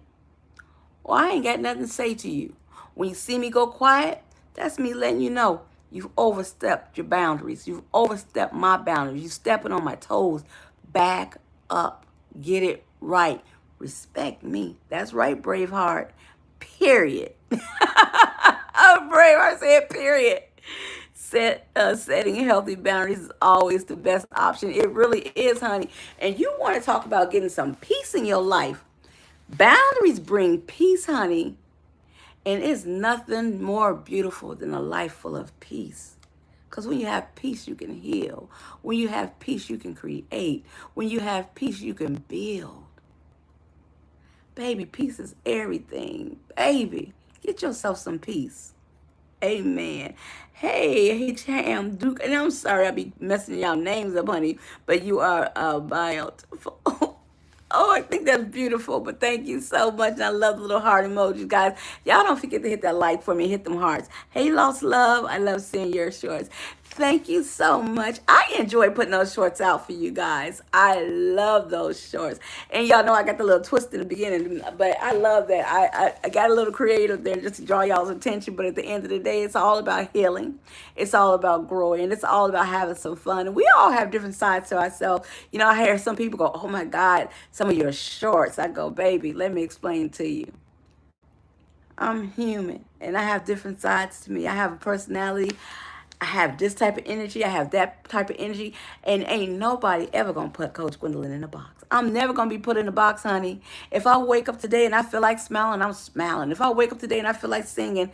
or I ain't got nothing to say to you. When you see me go quiet, that's me letting you know you've overstepped your boundaries. You've overstepped my boundaries. You're stepping on my toes. Back up. Get it right. Respect me. That's right, Braveheart. Period. Braveheart said period. Setting healthy boundaries is always the best option. It really is, honey. And you want to talk about getting some peace in your life. Boundaries bring peace, honey. And it's nothing more beautiful than a life full of peace. Because when you have peace, you can heal. When you have peace, you can create. When you have peace, you can build. Baby, peace is everything. Baby, get yourself some peace. Amen. Hey, Ham Duke, and I'm sorry I be messing y'all names up, honey, but you are beautiful. Oh, I think that's beautiful, but thank you so much. I love the little heart emojis, guys. Y'all don't forget to hit that like for me. Hit them hearts. Hey, Lost Love, I love seeing your shorts. Thank you so much. I enjoy putting those shorts out for you guys. I love those shorts. And y'all know I got the little twist in the beginning, but I love that. I got a little creative there just to draw y'all's attention, but at the end of the day, it's all about healing. It's all about growing. It's all about having some fun. And we all have different sides to ourselves. You know, I hear some people go, oh my God, some of your shorts. I go, baby, let me explain to you. I'm human and I have different sides to me. I have a personality. I have this type of energy. I have that type of energy. And ain't nobody ever going to put Coach Gwendolyn in a box. I'm never going to be put in a box, honey. If I wake up today and I feel like smiling, I'm smiling. If I wake up today and I feel like singing,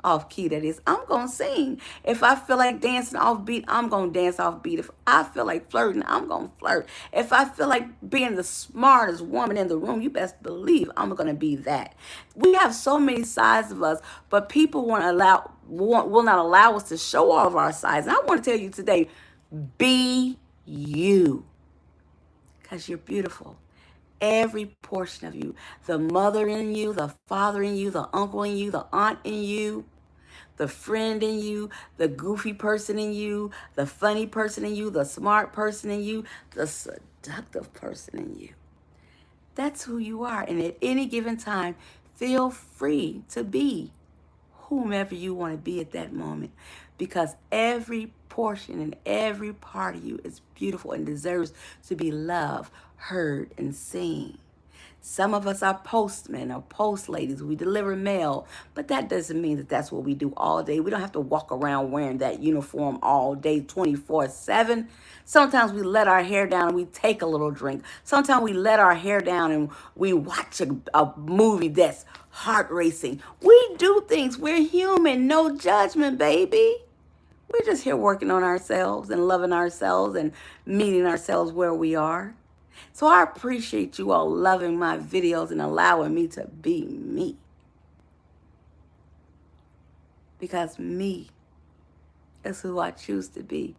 off key that is, I'm going to sing. If I feel like dancing off beat, I'm going to dance off beat. If I feel like flirting, I'm going to flirt. If I feel like being the smartest woman in the room, you best believe I'm going to be that. We have so many sides of us, but people will not allow us to show all of our sides. And I want to tell you today, be you, because you're beautiful. Every portion of you, the mother in you, the father in you, the uncle in you, the aunt in you, the friend in you, the goofy person in you, the funny person in you, the smart person in you, the seductive person in you. That's who you are. And at any given time, feel free to be whomever you want to be at that moment, because every portion and every part of you is beautiful and deserves to be loved, heard, and seen. Some of us are postmen or post ladies. We deliver mail, but that doesn't mean that that's what we do all day. We don't have to walk around wearing that uniform all day, 24/7. Sometimes we let our hair down and we take a little drink. Sometimes we let our hair down and we watch a movie that's heart racing. We do things. We're human. No judgment, baby. We're just here working on ourselves and loving ourselves and meeting ourselves where we are. So I appreciate you all loving my videos and allowing me to be me. Because me is who I choose to be.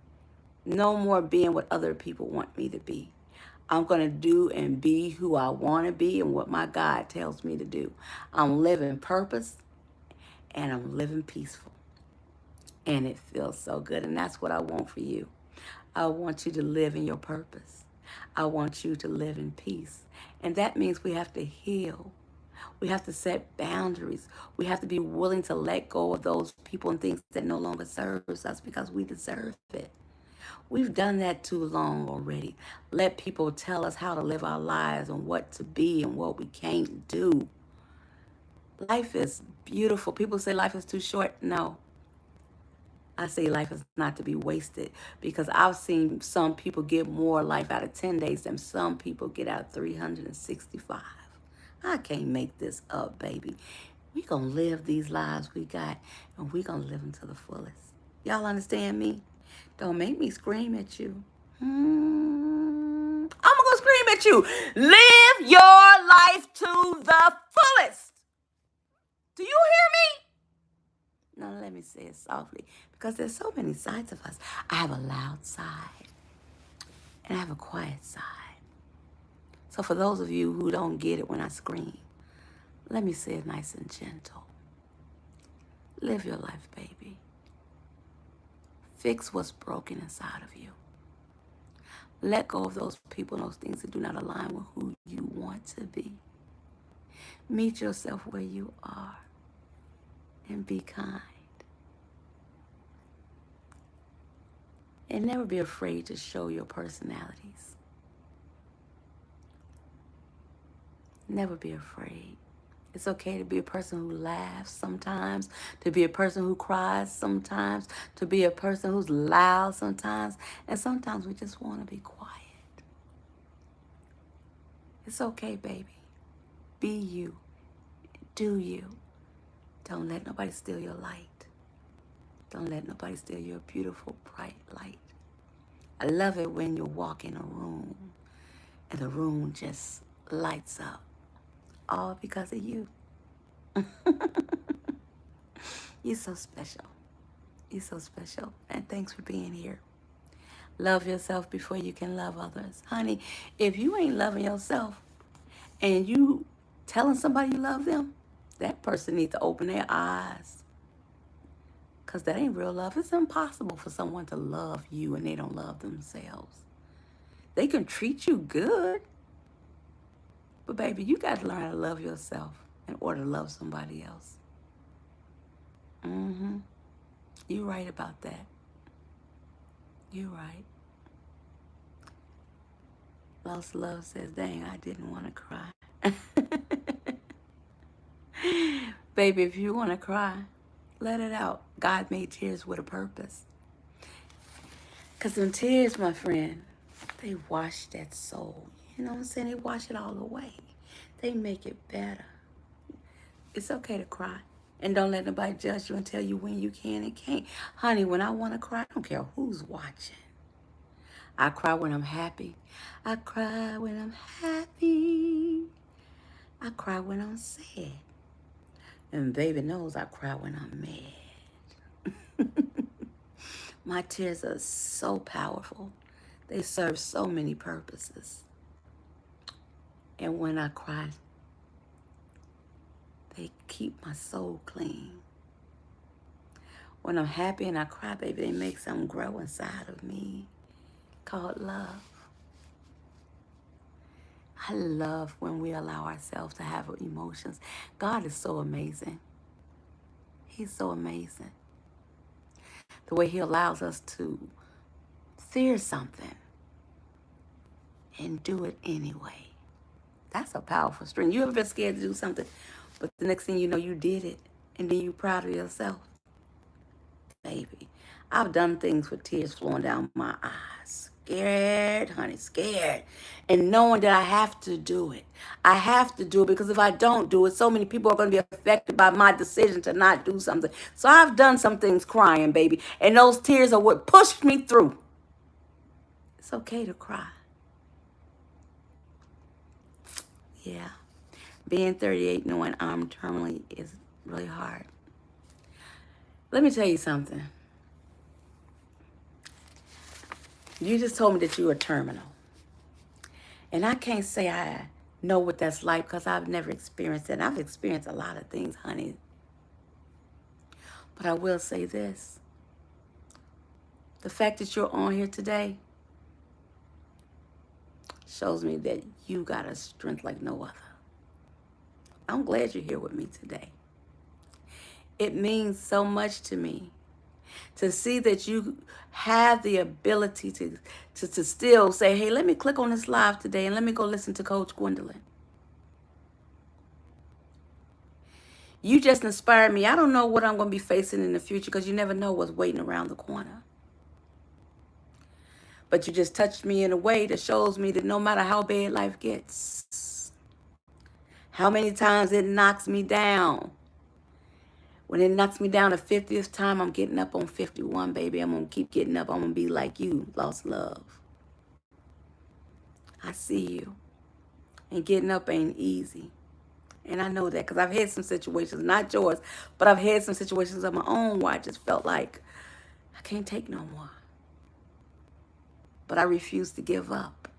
No more being what other people want me to be. I'm going to do and be who I want to be and what my God tells me to do. I'm living purpose and I'm living peaceful. And it feels so good. And that's what I want for you. I want you to live in your purpose. I want you to live in peace. And that means we have to heal. We have to set boundaries. We have to be willing to let go of those people and things that no longer serves us because we deserve it. We've done that too long already. Let people tell us how to live our lives and what to be and what we can't do. Life is beautiful. People say life is too short. No. I say life is not to be wasted, because I've seen some people get more life out of 10 days than some people get out of 365. I can't make this up, baby. We're going to live these lives we got, and we're going to live them to the fullest. Y'all understand me? Don't make me scream at you. I'm going to scream at you. Live your life to the fullest. Do you hear me? Now let me say it softly because there's so many sides of us. I have a loud side and I have a quiet side. So for those of you who don't get it when I scream, let me say it nice and gentle. Live your life, baby. Fix what's broken inside of you. Let go of those people and those things that do not align with who you want to be. Meet yourself where you are and be kind. And never be afraid to show your personalities. Never be afraid. It's okay to be a person who laughs sometimes, to be a person who cries sometimes, to be a person who's loud sometimes, and sometimes we just want to be quiet. It's okay, baby. Be you. Do you. Don't let nobody steal your light. Don't let nobody steal your beautiful, bright light. I love it when you walk in a room and the room just lights up, all because of you. You're so special. You're so special. And thanks for being here. Love yourself before you can love others. Honey, if you ain't loving yourself and you telling somebody you love them, that person needs to open their eyes. Because that ain't real love. It's impossible for someone to love you and they don't love themselves. They can treat you good. But baby, you got to learn how to love yourself in order to love somebody else. You're right about that. You're right. Lost Love says, dang, I didn't want to cry. Baby, if you want to cry, let it out. God made tears with a purpose. Because them tears, my friend, they wash that soul. You know what I'm saying? They wash it all away. They make it better. It's okay to cry. And don't let nobody judge you and tell you when you can and can't. Honey, when I want to cry, I don't care who's watching. I cry when I'm happy. I cry when I'm happy. I cry when I'm sad. And baby knows I cry when I'm mad. My tears are so powerful. They serve so many purposes. And when I cry, they keep my soul clean. When I'm happy and I cry, baby, they make something grow inside of me called love. I love when we allow ourselves to have emotions. God is so amazing. He's so amazing. The way he allows us to fear something and do it anyway. That's a powerful strength. You ever been scared to do something, but the next thing you know, you did it, and then you're proud of yourself? Baby, I've done things with tears flowing down my eyes. Scared, honey, scared. And knowing that I have to do it. I have to do it because if I don't do it, so many people are going to be affected by my decision to not do something. So I've done some things crying, baby. And those tears are what pushed me through. It's okay to cry. Yeah. Being 38 knowing I'm terminally is really hard. Let me tell you something. You just told me that you were terminal. And I can't say I know what that's like because I've never experienced it. I've experienced a lot of things, honey. But I will say this. The fact that you're on here today shows me that you got a strength like no other. I'm glad you're here with me today. It means so much to me to see that you have the ability to still say, hey, let me click on this live today and let me go listen to Coach Gwendolyn. You just inspired me. I don't know what I'm going to be facing in the future because you never know what's waiting around the corner. But you just touched me in a way that shows me that no matter how bad life gets, how many times it knocks me down, when it knocks me down the 50th time, I'm getting up on 51, baby. I'm going to keep getting up. I'm going to be like you, Lost Love. I see you. And getting up ain't easy. And I know that because I've had some situations, not yours, but I've had some situations of my own where I just felt like I can't take no more. But I refused to give up.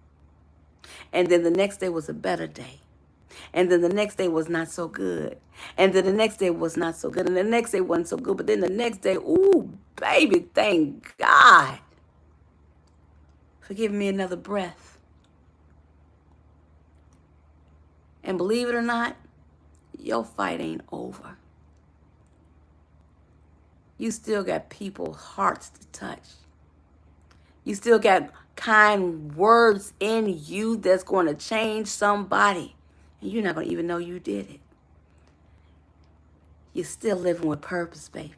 And then the next day was a better day. And then the next day was not so good. And then the next day was not so good. And the next day wasn't so good. But then the next day, ooh, baby, thank God for giving me another breath. And believe it or not, your fight ain't over. You still got people's hearts to touch. You still got kind words in you that's going to change somebody. And you're not going to even know you did it. You're still living with purpose, baby.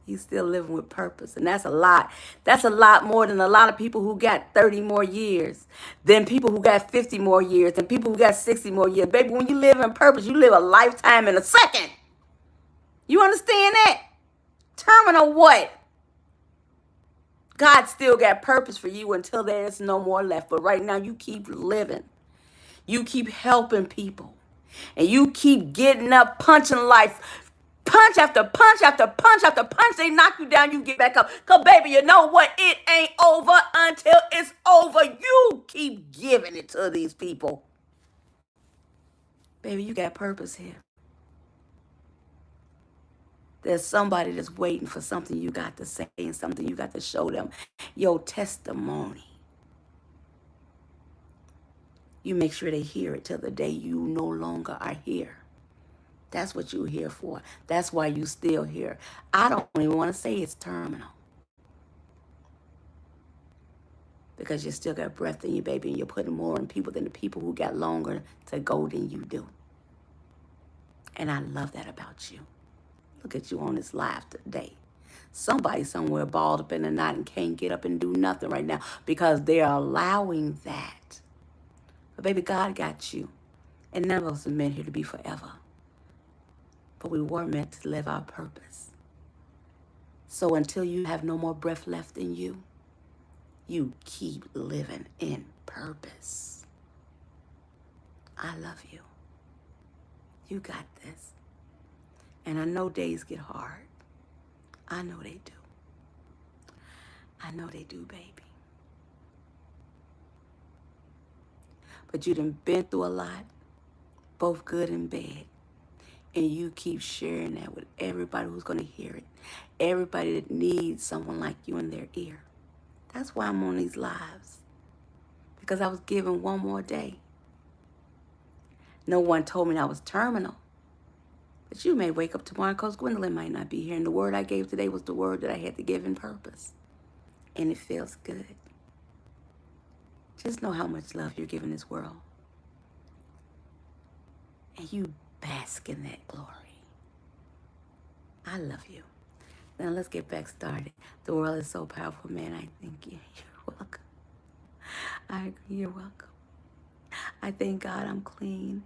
You still living with purpose. And that's a lot. That's a lot more than a lot of people who got 30 more years, than people who got 50 more years, than people who got 60 more years. Baby, when you live in purpose, you live a lifetime in a second. You understand that? Terminal what? God still got purpose for you until there's no more left. But right now, you keep living. You keep helping people. And you keep getting up, punching life. Punch after punch after punch after punch. They knock you down, you get back up. Because, baby, you know what? It ain't over until it's over. You keep giving it to these people. Baby, you got purpose here. There's somebody that's waiting for something you got to say and something you got to show them. Your testimony. You make sure they hear it till the day you no longer are here. That's what you're here for. That's why you still here. I don't even want to say it's terminal. Because you still got breath in you, baby, and you're putting more in people than the people who got longer to go than you do. And I love that about you. Look at you on this live today. Somebody somewhere balled up in the night and can't get up and do nothing right now because they're allowing that. But baby, God got you. And none of us are meant here to be forever. But we were meant to live our purpose. So until you have no more breath left in you, you keep living in purpose. I love you. You got this. And I know days get hard. I know they do. I know they do, baby. But you done been through a lot, both good and bad. And you keep sharing that with everybody who's going to hear it. Everybody that needs someone like you in their ear. That's why I'm on these lives. Because I was given one more day. No one told me I was terminal. But you may wake up tomorrow because Gwendolyn might not be here. And the word I gave today was the word that I had to give in purpose. And it feels good. Just know how much love you're giving this world. And you bask in that glory. I love you. Now let's get back started. The world is so powerful, man. I thank you. You're welcome. I agree. You're welcome. I thank God I'm clean.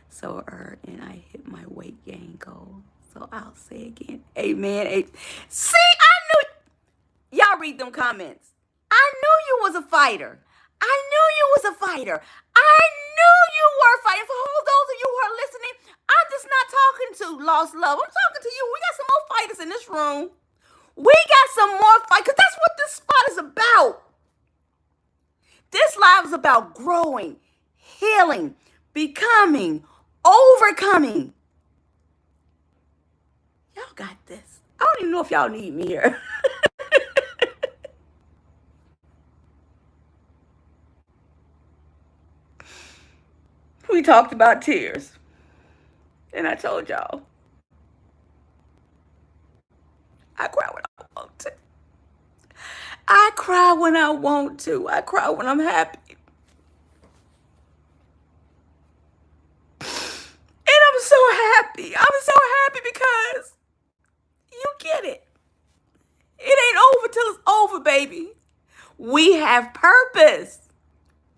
So and I hit my weight gain goal. So I'll say again, amen. See, I knew. Y'all read them comments. I knew you was a fighter. I knew you was a fighter. I knew you were fighting. For all those of you who are listening, I'm just not talking to lost love. I'm talking to you. We got some more fighters in this room. We got some more fight, because that's what this spot is about. This live is about growing, healing, becoming, overcoming. Y'all got this. I don't even know if y'all need me here. We talked about tears. And I told y'all, I cry when I want to. I cry when I want to. I cry when I'm happy. And I'm so happy. I'm so happy because you get it. It ain't over till it's over, baby. We have purpose.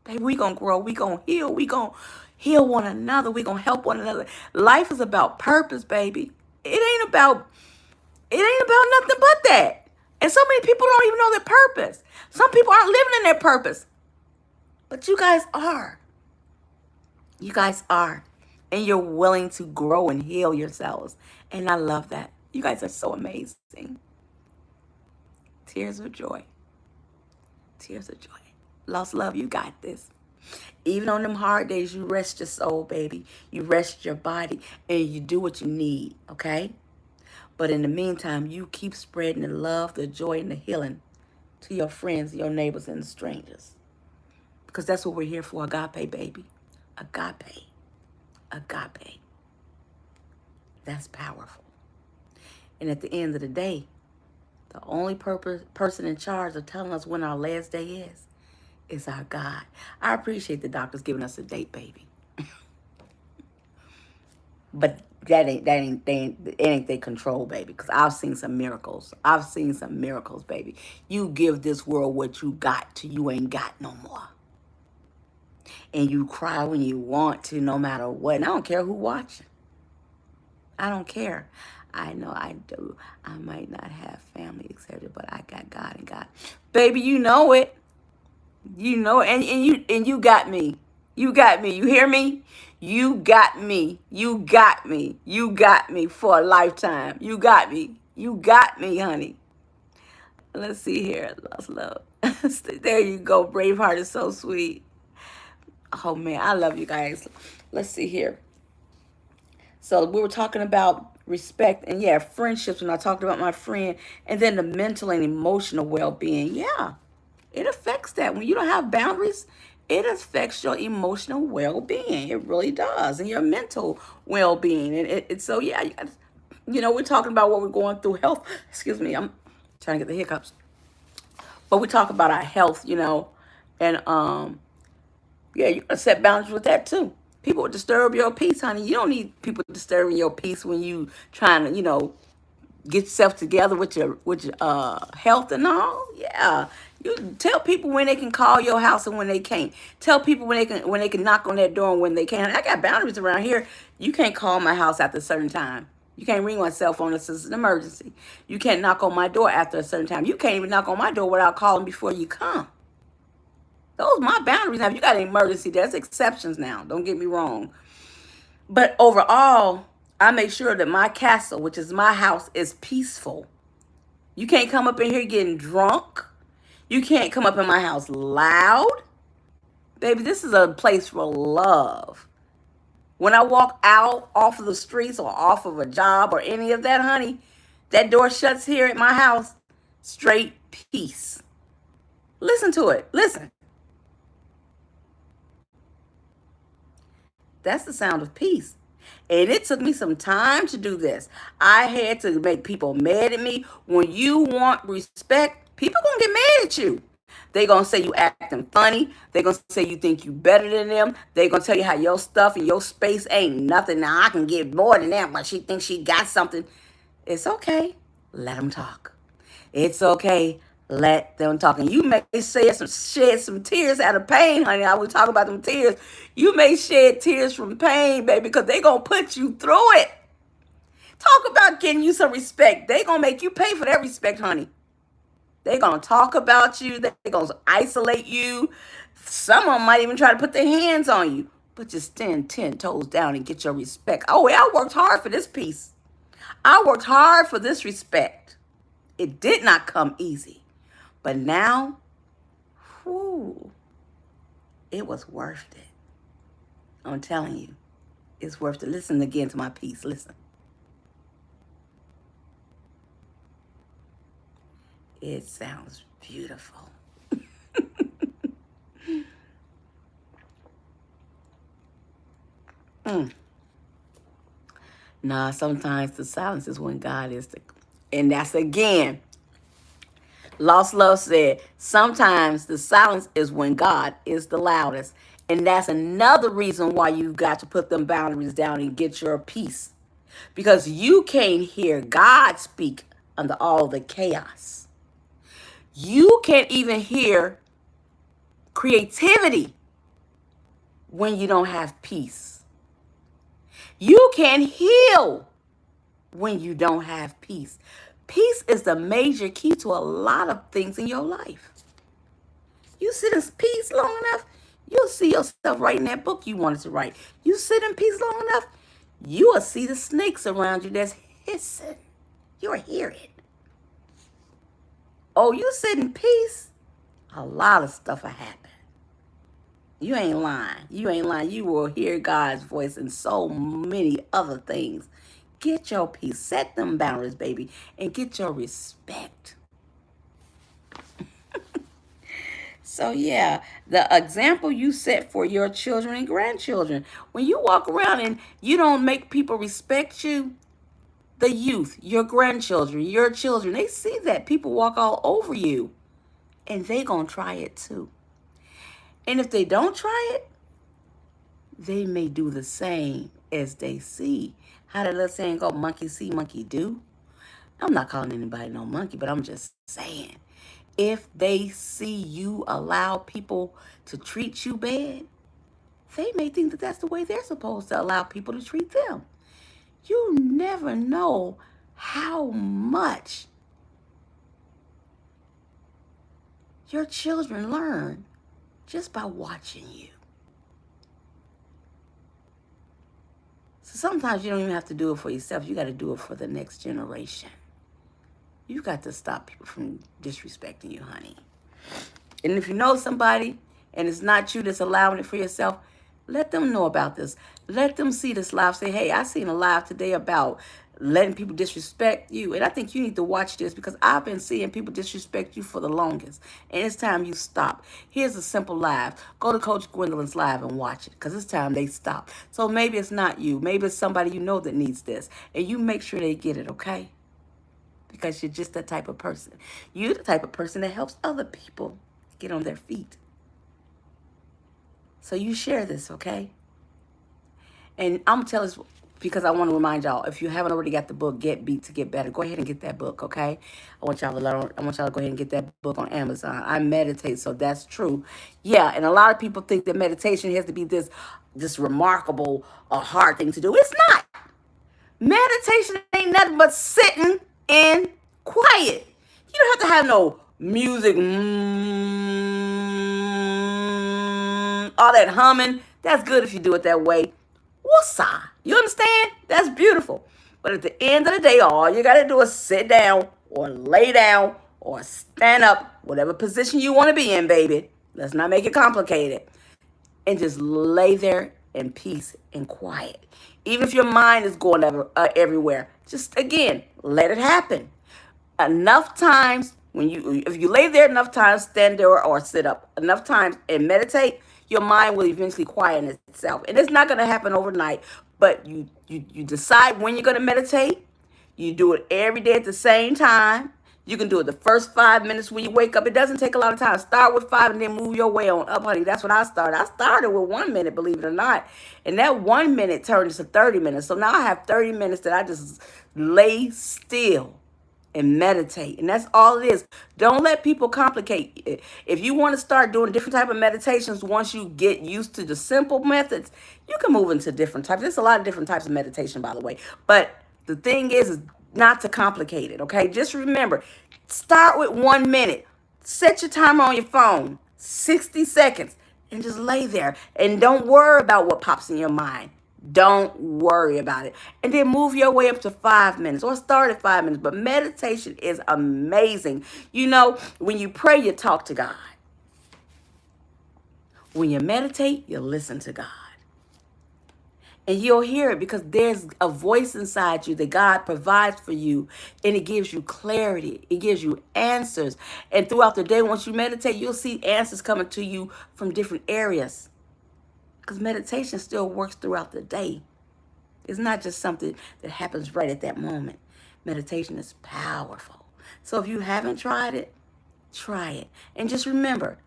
Baby, we gonna grow. We gonna heal. We gonna heal one another. We gonna help one another. Life is about purpose, baby. It ain't about nothing but that. And so many people don't even know their purpose. Some people aren't living in their purpose. But you guys are. You guys are. And you're willing to grow and heal yourselves. And I love that. You guys are so amazing. Tears of joy. Tears of joy. Lost love, you got this. Even on them hard days, you rest your soul, baby. You rest your body and you do what you need, okay? But in the meantime, you keep spreading the love, the joy, and the healing to your friends, your neighbors, and the strangers. Because that's what we're here for, agape, baby. Agape. Agape. That's powerful. And at the end of the day, the only person in charge of telling us when our last day is our God. I appreciate the doctors giving us a date, baby. But it ain't they control, baby. Because I've seen some miracles. I've seen some miracles, baby. You give this world what you got till you ain't got no more. And you cry when you want to, no matter what. And I don't care who watching. I don't care. I know I do. I might not have family, etc., but I got God and God. Baby, you know it. You know it. And you got me. You got me. You hear me? You got me. You got me. You got me for a lifetime. You got me. You got me, honey. Let's see here. Lost love. There you go. Braveheart is so sweet. Oh man, I love you guys. Let's see here. So we were talking about respect and yeah, friendships when I talked about my friend, and then the mental and emotional well-being. Yeah, it affects that. When you don't have boundaries, it affects your emotional well-being. It really does. And your mental well-being. And so yeah, we're talking about what we're going through health. Excuse me, I'm trying to get the hiccups. But we talk about our health, and yeah, you gotta set boundaries with that too. People disturb your peace, honey. You don't need people disturbing your peace when you trying to, get yourself together with your health and all. Yeah, you tell people when they can call your house and when they can't. Tell people when they can knock on that door and when they can't. I got boundaries around here. You can't call my house after a certain time. You can't ring my cell phone unless it's an emergency. You can't knock on my door after a certain time. You can't even knock on my door without calling before you come. Those are my boundaries. Now, if you got an emergency, there's exceptions now. Don't get me wrong. But overall, I make sure that my castle, which is my house, is peaceful. You can't come up in here getting drunk. You can't come up in my house loud. Baby, this is a place for love. When I walk out off of the streets or off of a job or any of that, honey, that door shuts here at my house. Straight peace. Listen to it. Listen. That's the sound of peace. And it took me some time to do this. I had to make people mad at me. When you want respect, people gonna get mad at you. They gonna say you acting funny. They gonna say you think you better than them. They gonna tell you how your stuff and your space ain't nothing. Now I can get more than that, but she thinks she got something. It's okay. Let them talk. It's okay. Let them talk. And you may shed some tears out of pain, honey. I was talking about them tears. You may shed tears from pain, baby, because they going to put you through it. Talk about getting you some respect. They going to make you pay for that respect, honey. They going to talk about you. They going to isolate you. Some of them might even try to put their hands on you. But just stand 10 toes down and get your respect. Oh, I worked hard for this piece. I worked hard for this respect. It did not come easy. But now, whew, it was worth it. I'm telling you, it's worth it. Listen again to my piece. Listen. It sounds beautiful. Nah, sometimes the silence is when God is the... And that's again, Lost Love said, sometimes the silence is when God is the loudest. And that's another reason why you got to put them boundaries down and get your peace. Because you can't hear God speak under all the chaos. You can't even hear creativity when you don't have peace. You can't heal when you don't have peace. Peace is the major key to a lot of things in your life. You sit in peace long enough, You'll see yourself writing that book you wanted to write. You sit in peace long enough, you will see the snakes around you that's hissing. You'll hear it. Oh, you sit in peace, a lot of stuff will happen. You ain't lying. You ain't lying. You will hear God's voice and so many other things. Get your peace. Set them boundaries, baby, and get your respect. So, yeah, the example you set for your children and grandchildren. When you walk around and you don't make people respect you, the youth, your grandchildren, your children, they see that people walk all over you and they gonna try it too. And if they don't try it, they may do the same as they see. How that little saying go, monkey see, monkey do? I'm not calling anybody no monkey, but I'm just saying, if they see you allow people to treat you bad, they may think that that's the way they're supposed to allow people to treat them. You never know how much your children learn just by watching you. So sometimes you don't even have to do it for yourself. You got to do it for the next generation. You got to stop people from disrespecting you, honey. And if you know somebody and it's not you that's allowing it for yourself, let them know about this. Let them see this live. Say, hey, I seen a live today about letting people disrespect you. And I think you need to watch this because I've been seeing people disrespect you for the longest. And it's time you stop. Here's a simple live. Go to Coach Gwendolyn's live and watch it because it's time they stop. So maybe it's not you. Maybe it's somebody you know that needs this. And you make sure they get it, okay? Because you're just that type of person. You're the type of person that helps other people get on their feet. So you share this, okay? And I'm telling you because I want to remind y'all, if you haven't already got the book, Get Beat to Get Better, go ahead and get that book, okay? I want y'all to learn. I want y'all to go ahead and get that book on Amazon. I meditate, so that's true. Yeah, and a lot of people think that meditation has to be this remarkable or hard thing to do. It's not. Meditation ain't nothing but sitting in quiet. You don't have to have no music, all that humming. That's good if you do it that way. Woosah. You understand? That's beautiful. But at the end of the day, all you got to do is sit down or lay down or stand up, whatever position you want to be in, baby. Let's not make it complicated. And just lay there in peace and quiet. Even if your mind is going everywhere, just again, let it happen. Enough times if you lay there enough times, stand there or sit up enough times and meditate, your mind will eventually quieten itself. And it's not going to happen overnight, but you decide when you're going to meditate. You do it every day at the same time. You can do it the first 5 minutes when you wake up. It doesn't take a lot of time. Start with 5 and then move your way on up, honey. That's when I started. I started with 1 minute, believe it or not. And that 1 minute turned into 30 minutes. So now I have 30 minutes that I just lay still and meditate. And that's all it is. Don't let people complicate it. If you want to start doing different type of meditations, once you get used to the simple methods, you can move into different types. There's a lot of different types of meditation, by the way. But the thing is not to complicate it, okay? Just remember, start with 1 minute. Set your timer on your phone, 60 seconds, and just lay there. And don't worry about what pops in your mind. Don't worry about it. And then move your way up to 5 minutes or start at 5 minutes. But meditation is amazing. You know, when you pray, you talk to God. When you meditate, you listen to God. And you'll hear it because there's a voice inside you that God provides for you. And it gives you clarity. It gives you answers. And throughout the day, once you meditate, you'll see answers coming to you from different areas. Because meditation still works throughout the day. It's not just something that happens right at that moment. Meditation is powerful. So if you haven't tried it, try it. And just remember,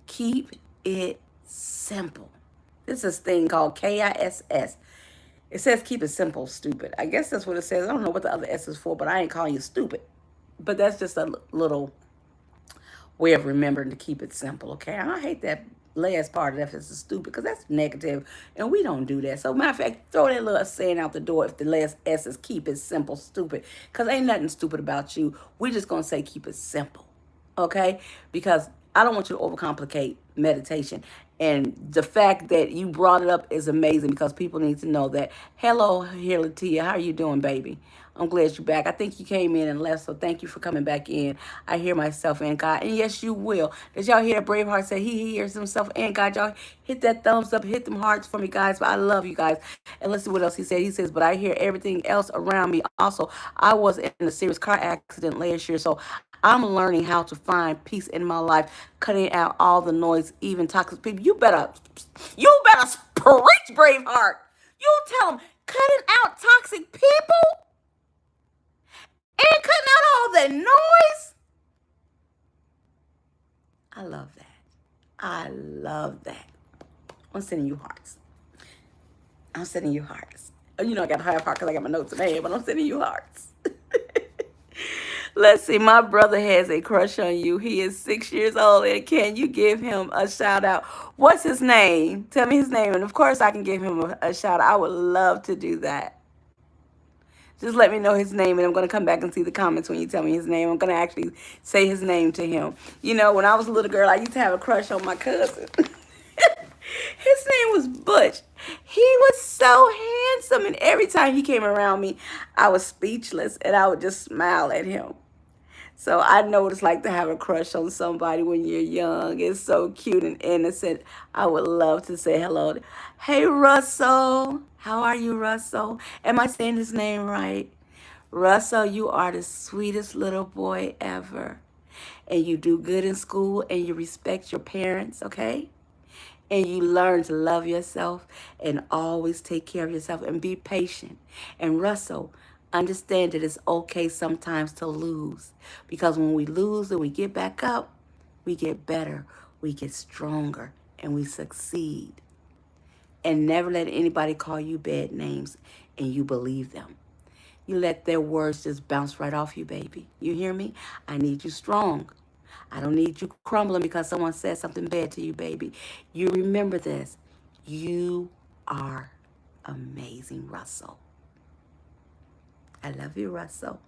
keep it simple. This is a thing called KISS. It says keep it simple, stupid. I guess that's what it says. I don't know what the other S is for, but I ain't calling you stupid. But that's just a little way of remembering to keep it simple, okay? I hate that last part of that is stupid because that's negative, and we don't do that. So matter of fact, throw that little saying out the door if the last S is keep it simple, stupid, because ain't nothing stupid about you. We just going to say keep it simple, okay? Because I don't want you to overcomplicate meditation. And the fact that you brought it up is amazing because people need to know that. Hello, here, Latia. How are you doing, baby? I'm glad you're back. I think you came in and left, so thank you for coming back in. I hear myself and God, and yes, you will. Did y'all hear that Braveheart say he hears himself and God? Y'all hit that thumbs up, hit them hearts for me, guys. But I love you guys. And let's see what else he said. He says, but I hear everything else around me. Also, I was in a serious car accident last year, so I'm learning how to find peace in my life, cutting out all the noise, even toxic people. You better preach, Braveheart. You tell them, cutting out toxic people and cutting out all that noise. I love that. I love that. I'm sending you hearts. I'm sending you hearts. You know I got a high heart because I got my notes in my head, but I'm sending you hearts. Let's see. My brother has a crush on you. He is 6 years old, and can you give him a shout out? What's his name? Tell me his name, and of course I can give him a shout out. I would love to do that. Just let me know his name, and I'm going to come back and see the comments when you tell me his name. I'm going to actually say his name to him. You know, when I was a little girl, I used to have a crush on my cousin. His name was Butch. He was so handsome, and every time he came around me, I was speechless, and I would just smile at him. So I know what it's like to have a crush on somebody when you're young. It's so cute and innocent. I would love to say hello. Hey, Russell. How are you, Russell? Am I saying his name right? Russell, you are the sweetest little boy ever. And you do good in school and you respect your parents, okay? And you learn to love yourself and always take care of yourself and be patient. And Russell, understand that it's okay sometimes to lose because when we lose and we get back up, we get better, we get stronger, and we succeed. And never let anybody call you bad names and you believe them. You let their words just bounce right off you, baby. You hear me? I need you strong. I don't need you crumbling because someone said something bad to you, baby. You remember this. You are amazing, Russell. I love you, Russell.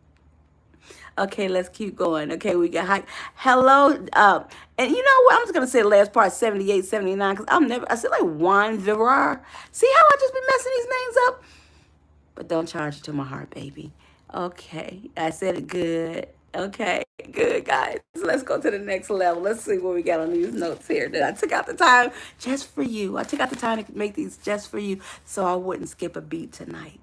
Okay, let's keep going. Okay, we got hello. And you know what? I'm just gonna say the last part, 78, 79, because I said like Juan Virar. See how I just been messing these names up? But don't charge it to my heart, baby. Okay, I said it good. Okay, good, guys. Let's go to the next level. Let's see what we got on these notes here. That I took out the time just for you. I took out the time to make these just for you so I wouldn't skip a beat tonight.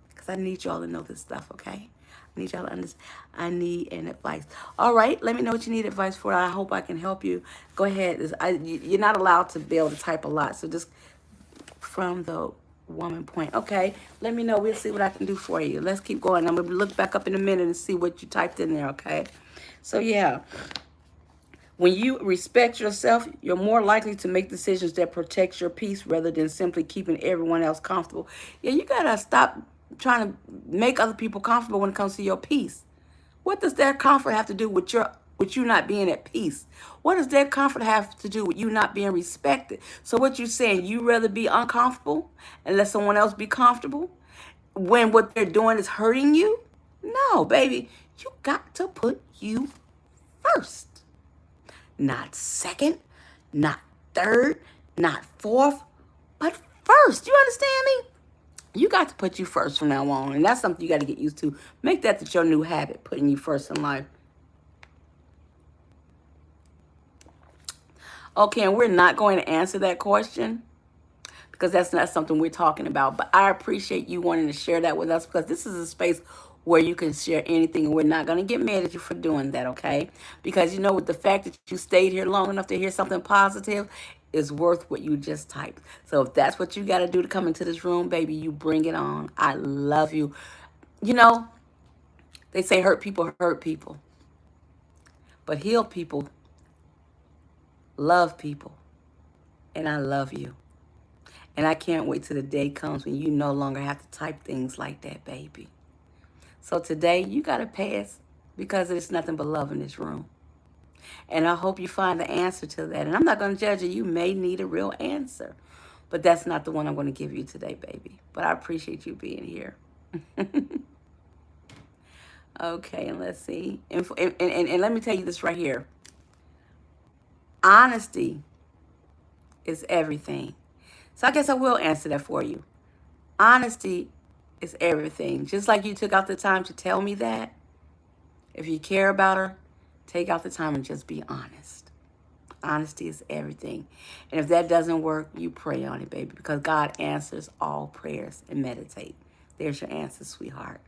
Because I need y'all to know this stuff, okay? I need y'all to understand. I need an advice. All right, let me know what you need advice for. I hope I can help you. Go ahead. You're not allowed to be able to type a lot, so just from the woman point. Okay, let me know. We'll see what I can do for you. Let's keep going. I'm going to look back up in a minute and see what you typed in there, okay? So, yeah. When you respect yourself, you're more likely to make decisions that protect your peace rather than simply keeping everyone else comfortable. Yeah, you got to stop trying to make other people comfortable when it comes to your peace. What does their comfort have to do with you not being at peace? What does their comfort have to do with you not being respected? So what you're saying, you rather be uncomfortable and let someone else be comfortable when what they're doing is hurting you? No, baby, you got to put you first. Not second, not third, not fourth, but first. You understand me? You got to put you first from now on. And that's something you got to get used to. Make that your new habit, putting you first in life. Okay, and we're not going to answer that question because that's not something we're talking about. But I appreciate you wanting to share that with us because this is a space where you can share anything and we're not going to get mad at you for doing that, okay? Because you know, with the fact that you stayed here long enough to hear something positive is worth what you just typed. So if that's what you got to do to come into this room, baby, you bring it on. I love you. You know, they say hurt people, but heal people, love people, and I love you. And I can't wait till the day comes when you no longer have to type things like that, baby. So today, you got to pass because there's nothing but love in this room. And I hope you find the answer to that. And I'm not going to judge you. You may need a real answer. But that's not the one I'm going to give you today, baby. But I appreciate you being here. Okay, and let's see. And let me tell you this right here. Honesty is everything. So I guess I will answer that for you. Honesty is everything. Just like you took out the time to tell me that, if you care about her, take out the time and just be honest. Honesty is everything. And if that doesn't work, you pray on it, baby, because God answers all prayers, and meditate. There's your answer, sweetheart.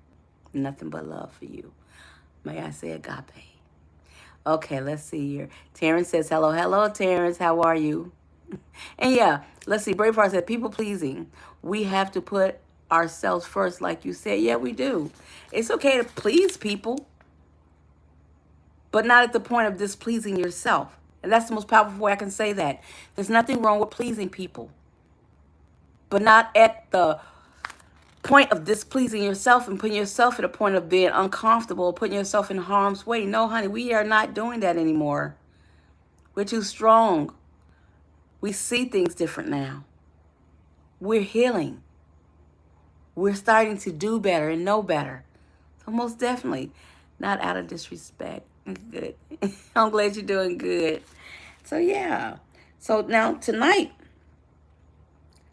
Nothing but love for you. May I say agape? Okay, let's see here. Terrence says, hello, hello, Terrence. How are you? And yeah, let's see. Braveheart said, people pleasing. We have to put ourselves first, like you said. Yeah, we do. It's okay to please people, but not at the point of displeasing yourself. And that's the most powerful way I can say that. There's nothing wrong with pleasing people, but not at the point of displeasing yourself and putting yourself at a point of being uncomfortable, putting yourself in harm's way. No, honey, we are not doing that anymore. We're too strong. We see things different now. We're healing. We're starting to do better and know better. So most definitely, not out of disrespect. Good. I'm glad you're doing good. So yeah. So now tonight,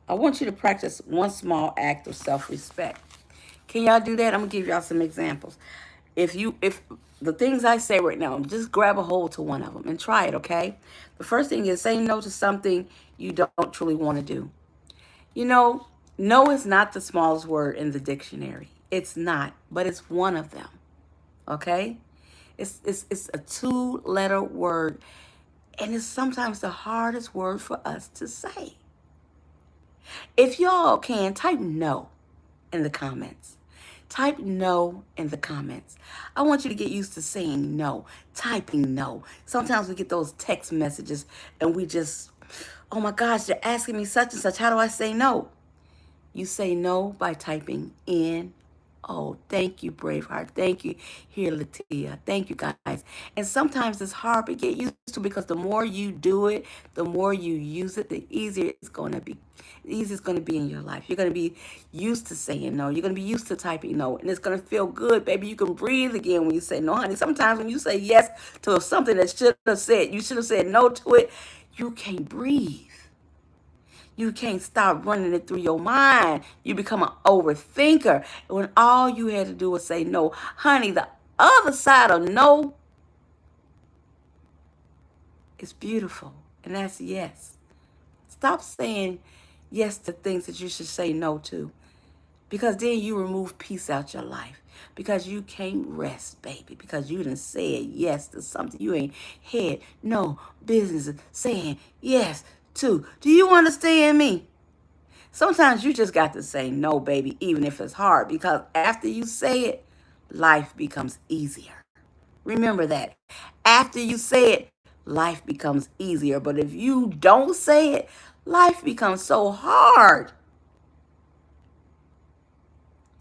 I want you to practice one small act of self-respect. Can y'all do that? I'm gonna give y'all some examples. If the things I say right now, just grab a hold to one of them and try it, okay? The first thing is say no to something you don't truly want to do. You know, no is not the smallest word in the dictionary. It's not, but it's one of them. Okay? It's a two-letter word, and it's sometimes the hardest word for us to say. If y'all can, type no in the comments. Type no in the comments. I want you to get used to saying no, typing no. Sometimes we get those text messages and we just, oh my gosh, they're asking me such and such. How do I say no? You say no by typing in. Oh, thank you, Braveheart. Thank you, here, Latia. Thank you, guys. And sometimes it's hard to get used to because the more you do it, the more you use it, the easier it's going to be. The easier it's going to be in your life. You're going to be used to saying no. You're going to be used to typing no. And it's going to feel good, baby. You can breathe again when you say no, honey. Sometimes when you say yes to something that you should have said no to it, you can't breathe. You can't stop running it through your mind. You become an overthinker. When all you had to do was say no. Honey, the other side of no is beautiful. And that's yes. Stop saying yes to things that you should say no to. Because then you remove peace out your life. Because you can't rest, baby. Because you done said yes to something you ain't had no business saying yes to. Do you understand me? Sometimes you just got to say no, baby, even if it's hard, because after you say it, life becomes easier. Remember that. After you say it, life becomes easier. But if you don't say it, life becomes so hard.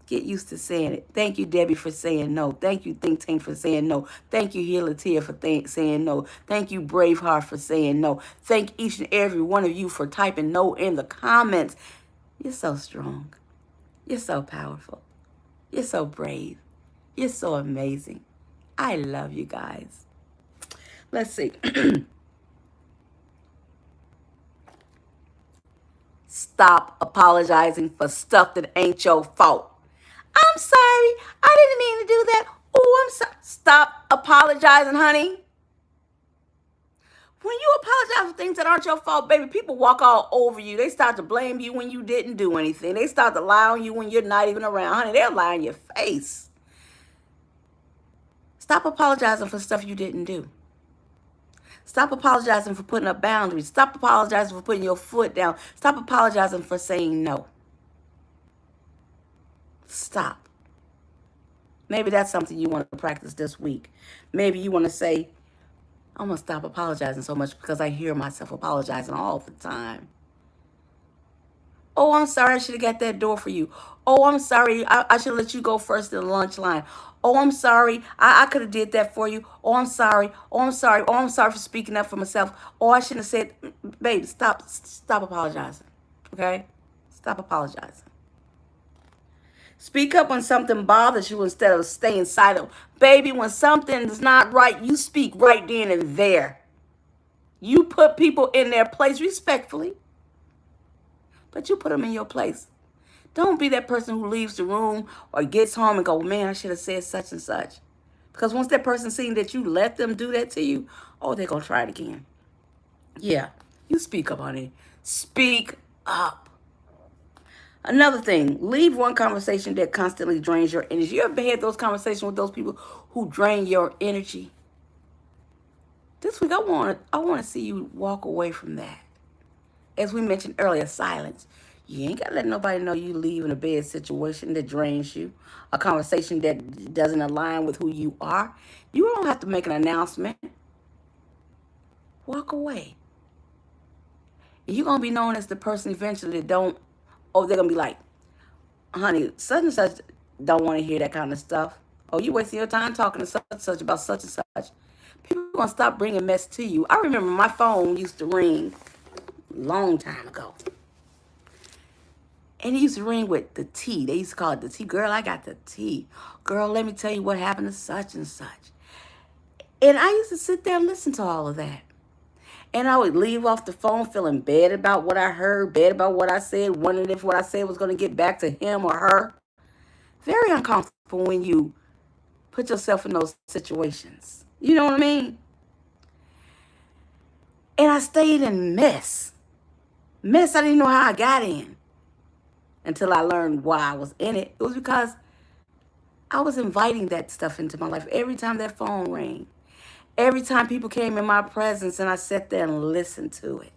Get used to saying it. Thank you, Debbie, for saying no. Thank you, Think Tank, for saying no. Thank you, Hilatia, for saying no. Thank you, Braveheart, for saying no. Thank each and every one of you for typing no in the comments. You're so strong. You're so powerful. You're so brave. You're so amazing. I love you guys. Let's see. Stop apologizing for stuff that ain't your fault. I'm sorry. I didn't mean to do that. Oh, I'm sorry. Stop apologizing, honey. When you apologize for things that aren't your fault, baby, people walk all over you. They start to blame you when you didn't do anything. They start to lie on you when you're not even around. Honey, they'll lie in your face. Stop apologizing for stuff you didn't do. Stop apologizing for putting up boundaries. Stop apologizing for putting your foot down. Stop apologizing for saying no. Stop. Maybe that's something you want to practice this week. Maybe you want to say, I'm going to stop apologizing so much because I hear myself apologizing all the time. Oh, I'm sorry. I should have got that door for you. Oh, I'm sorry. I should let you go first in the lunch line. Oh, I'm sorry. I could have did that for you. Oh, I'm sorry. Oh, I'm sorry. Oh, I'm sorry for speaking up for myself. Oh, I shouldn't have said, baby, stop apologizing. Okay? Stop apologizing. Speak up when something bothers you instead of staying silent. Baby, when something is not right, you speak right then and there. You put people in their place respectfully, but you put them in your place. Don't be that person who leaves the room or gets home and go, man, I should have said such and such. Because once that person sees that you let them do that to you, oh, they're going to try it again. Yeah, you speak up, honey. Speak up. Another thing, leave one conversation that constantly drains your energy. You ever had those conversations with those people who drain your energy? This week, I want to see you walk away from that. As we mentioned earlier, silence. You ain't got to let nobody know you leave in a bad situation that drains you, a conversation that doesn't align with who you are. You don't have to make an announcement. Walk away. You're going to be known as the person eventually that don't, oh, they're going to be like, honey, such and such don't want to hear that kind of stuff. Oh, you wasting your time talking to such and such about such and such. People are going to stop bringing mess to you. I remember my phone used to ring a long time ago. And it used to ring with the T. They used to call it the T. Girl, I got the T. Girl, let me tell you what happened to such and such. And I used to sit there and listen to all of that. And I would leave off the phone feeling bad about what I heard, bad about what I said, wondering if what I said was going to get back to him or her. Very uncomfortable when you put yourself in those situations. You know what I mean? And I stayed in mess. Mess I didn't know how I got in until I learned why I was in it. It was because I was inviting that stuff into my life. Every time that phone rang, every time people came in my presence and I sat there and listened to it.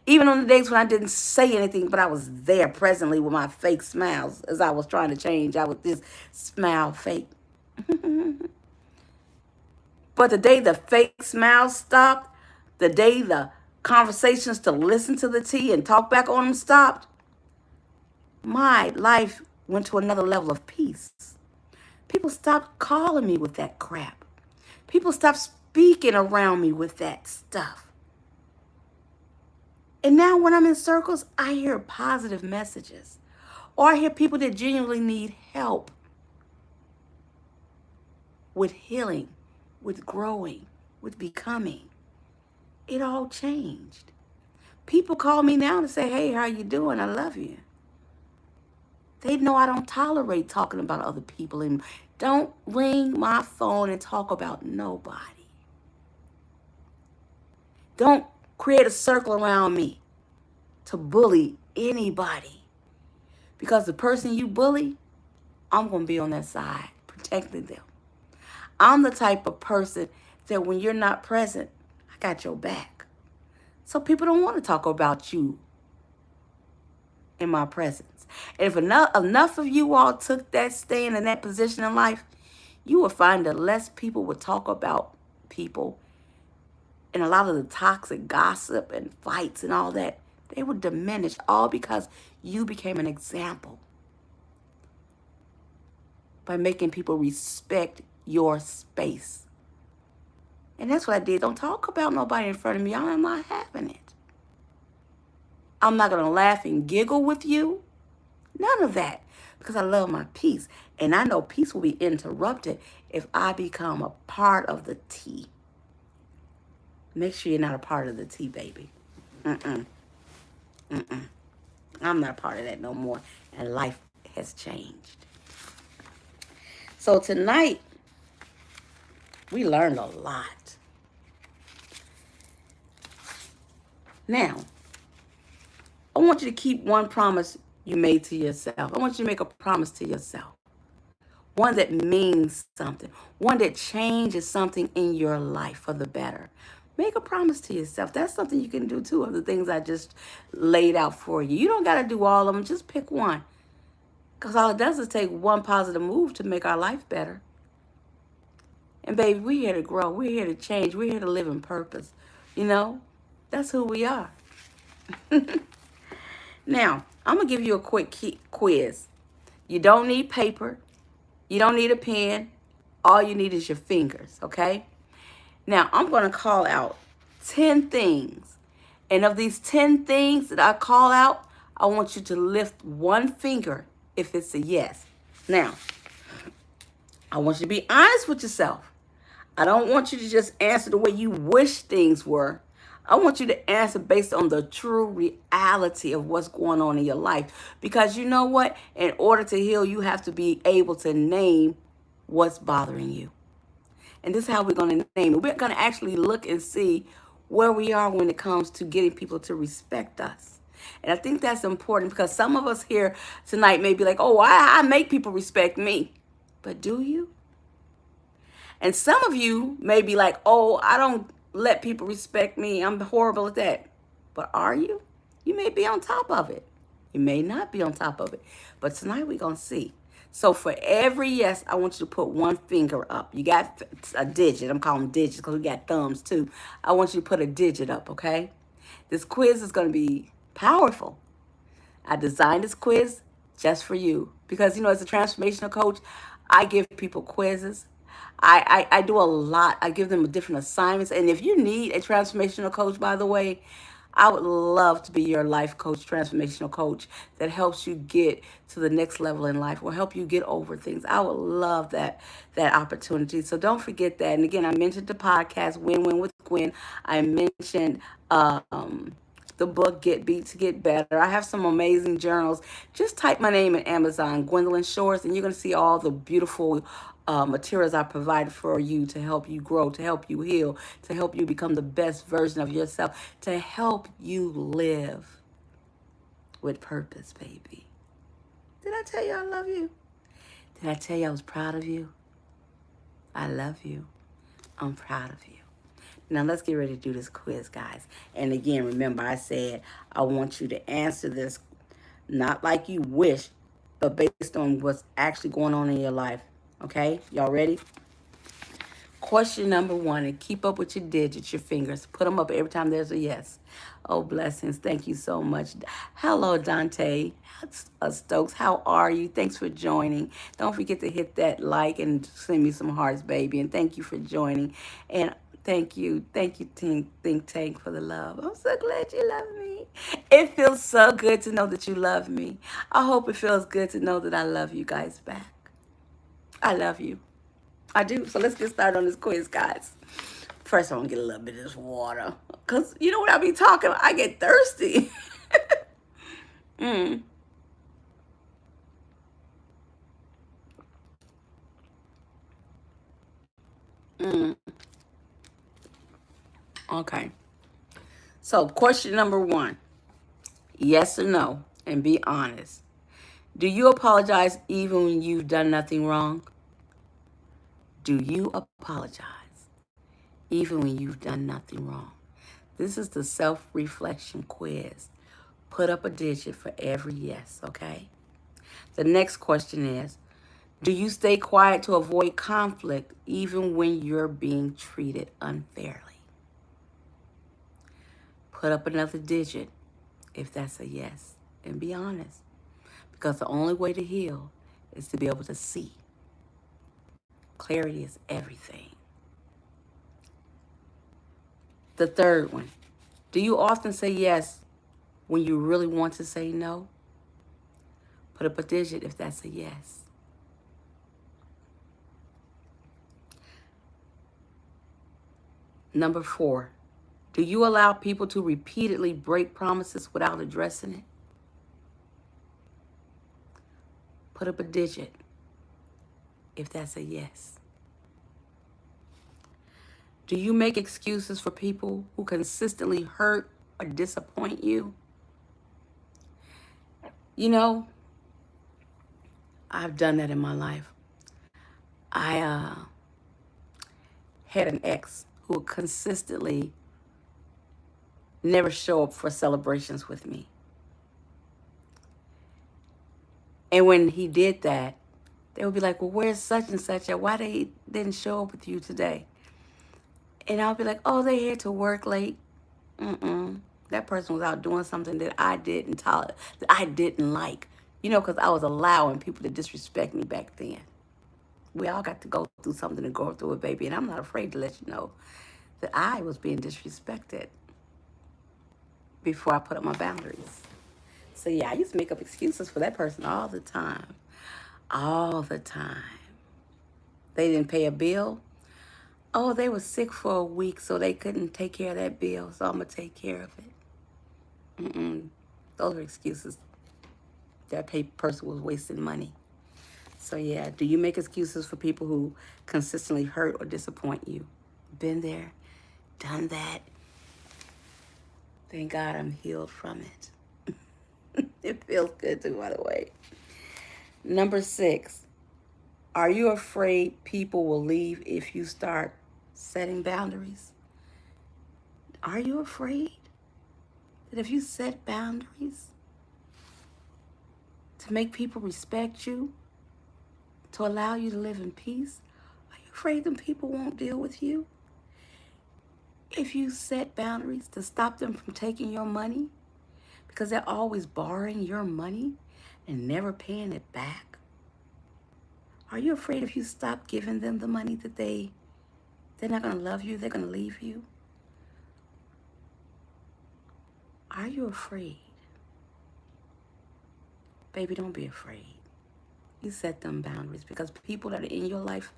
Even on the days when I didn't say anything, but I was there presently with my fake smiles as I was trying to change. I would just smile fake. But the day the fake smiles stopped, the day the conversations to listen to the tea and talk back on them stopped, my life went to another level of peace. People stopped calling me with that crap. People stopped speaking around me with that stuff. And now when I'm in circles, I hear positive messages. Or I hear people that genuinely need help with healing, with growing, with becoming. It all changed. People call me now to say, hey, how you doing? I love you. They know I don't tolerate talking about other people. And don't ring my phone and talk about nobody. Don't create a circle around me to bully anybody. Because the person you bully, I'm going to be on that side, protecting them. I'm the type of person that when you're not present, I got your back. So people don't want to talk about you in my presence. And if enough of you all took that stand in that position in life, you would find that less people would talk about people. And a lot of the toxic gossip and fights and all that, they would diminish, all because you became an example by making people respect your space. And that's what I did. Don't talk about nobody in front of me. I'm not having it. I'm not going to laugh and giggle with you. None of that. Because I love my peace. And I know peace will be interrupted if I become a part of the tea. Make sure you're not a part of the tea, baby. I'm not a part of that no more. And life has changed. So tonight, we learned a lot. Now, I want you to keep one promise you made to yourself. I want you to make a promise to yourself. One that means something. One that changes something in your life for the better. Make a promise to yourself. That's something you can do too, of the things I just laid out for you. You don't got to do all of them. Just pick one. Because all it does is take one positive move to make our life better. And baby, we're here to grow. We're here to change. We're here to live in purpose. You know, that's who we are. Now, I'm going to give you a quick quiz. You don't need paper. You don't need a pen. All you need is your fingers, okay? Now, I'm going to call out 10 things. And of these 10 things that I call out, I want you to lift one finger if it's a yes. Now, I want you to be honest with yourself. I don't want you to just answer the way you wish things were. I want you to answer based on the true reality of what's going on in your life. Because you know what? In order to heal, you have to be able to name what's bothering you. And this is how we're going to name it. We're going to actually look and see where we are when it comes to getting people to respect us. And I think that's important because some of us here tonight may be like, oh, I make people respect me. But do you? And some of you may be like, oh, I don't let people respect me. I'm horrible at that. But are you? You may be on top of it. You may not be on top of it. But tonight we're going to see. So for every yes, I want you to put one finger up. You got a digit. I'm calling them digits because we got thumbs too. I want you to put a digit up, okay? This quiz is going to be powerful. I designed this quiz just for you because, you know, as a transformational coach, I give people quizzes. I do a lot. I give them different assignments. And if you need a transformational coach, by the way, I would love to be your life coach, transformational coach that helps you get to the next level in life or help you get over things. I would love that opportunity. So don't forget that. And again, I mentioned the podcast, Win Win with Gwen. I mentioned the book Get Beat to Get Better. I have some amazing journals. Just type my name in Amazon, Gwendolyn Shores, and you're going to see all the beautiful materials I provided for you to help you grow, to help you heal, to help you become the best version of yourself, to help you live with purpose, baby. Did I tell you I love you? Did I tell you I was proud of you? I love you. I'm proud of you. Now let's get ready to do this quiz, guys. And again, remember I said I want you to answer this not like you wish, but based on what's actually going on in your life. Okay? Y'all ready? Question number 1, and keep up with your digits, your fingers. Put them up every time there's a yes. Oh, blessings. Thank you so much. Hello, Dante Stokes. How are you? Thanks for joining. Don't forget to hit that like and send me some hearts, baby. And thank you for joining. And thank you, Think Tank, for the love. I'm so glad you love me. It feels so good to know that you love me. I hope it feels good to know that I love you guys back. I love you. I do. So let's get started on this quiz, guys. First, I'm going to get a little bit of this water. Because you know what I be talking, I get thirsty. mm. Mm. Okay. So question number 1. Yes or no? And be honest. Do you apologize even when you've done nothing wrong? Do you apologize even when you've done nothing wrong? This is the self-reflection quiz. Put up a digit for every yes, okay? The next question is, do you stay quiet to avoid conflict even when you're being treated unfairly? Put up another digit if that's a yes, and be honest. Because the only way to heal is to be able to see. Clarity is everything. The third one, do you often say yes when you really want to say no? Put up a digit if that's a yes. Number 4, do you allow people to repeatedly break promises without addressing it? Put up a digit if that's a yes. Do you make excuses for people who consistently hurt or disappoint you? You know, I've done that in my life. I had an ex who would consistently never show up for celebrations with me. And when he did that, they would be like, well, where's such and such at? Why they didn't show up with you today? And I'll be like, oh, they had to work late. That person was out doing something that I didn't tolerate, that I didn't like. You know, because I was allowing people to disrespect me back then. We all got to go through something to go through it, baby. And I'm not afraid to let you know that I was being disrespected before I put up my boundaries. So yeah, I used to make up excuses for that person all the time. All the time. They didn't pay a bill. Oh, they were sick for a week, so they couldn't take care of that bill, so I'm going to take care of it. Mm-mm. Those are excuses. That person was wasting money. So, yeah, do you make excuses for people who consistently hurt or disappoint you? Been there, done that. Thank God I'm healed from it. It feels good too, by the way. Number 6, are you afraid people will leave if you start setting boundaries? Are you afraid that if you set boundaries to make people respect you, to allow you to live in peace, are you afraid that people won't deal with you? If you set boundaries to stop them from taking your money because they're always borrowing your money and never paying it back, are you afraid if you stop giving them the money that they're not going to love you, they're going to leave you? Are you afraid? Baby, don't be afraid. You set them boundaries because people that are in your life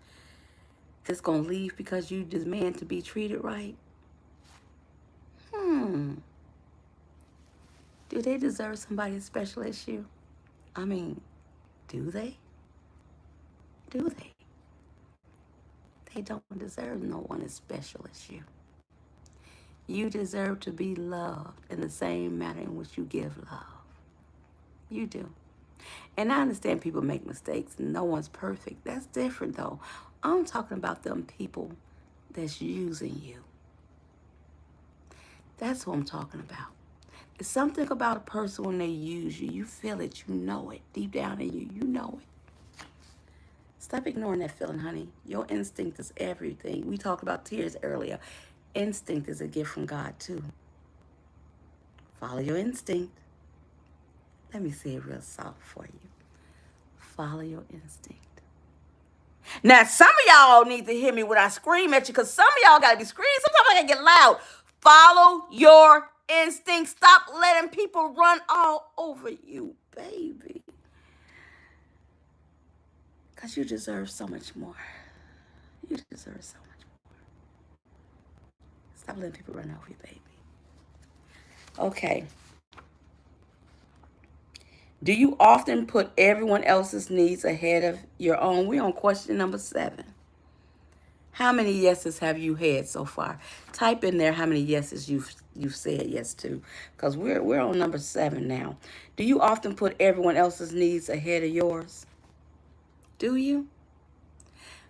that's going to leave because you demand to be treated right, do they deserve somebody as special as you? I mean, do they? Do they? They don't deserve no one as special as you. You deserve to be loved in the same manner in which you give love. You do. And I understand people make mistakes. No one's perfect. That's different, though. I'm talking about them people that's using you. That's what I'm talking about. It's something about a person when they use you. You feel it. You know it. Deep down in you, you know it. Stop ignoring that feeling, honey. Your instinct is everything. We talked about tears earlier. Instinct is a gift from God, too. Follow your instinct. Let me say it real soft for you. Follow your instinct. Now, some of y'all need to hear me when I scream at you, because some of y'all got to be screaming. Sometimes I got to get loud. Follow your instinct. Stop letting people run all over you, baby. Because you deserve so much more. You deserve so much more. Stop letting people run over you, baby. Okay. Do you often put everyone else's needs ahead of your own? We're on question number 7. How many yeses have you had so far? Type in there how many yeses you've said yes to, because we're on number 7 now. Do you often put everyone else's needs ahead of yours? Do you?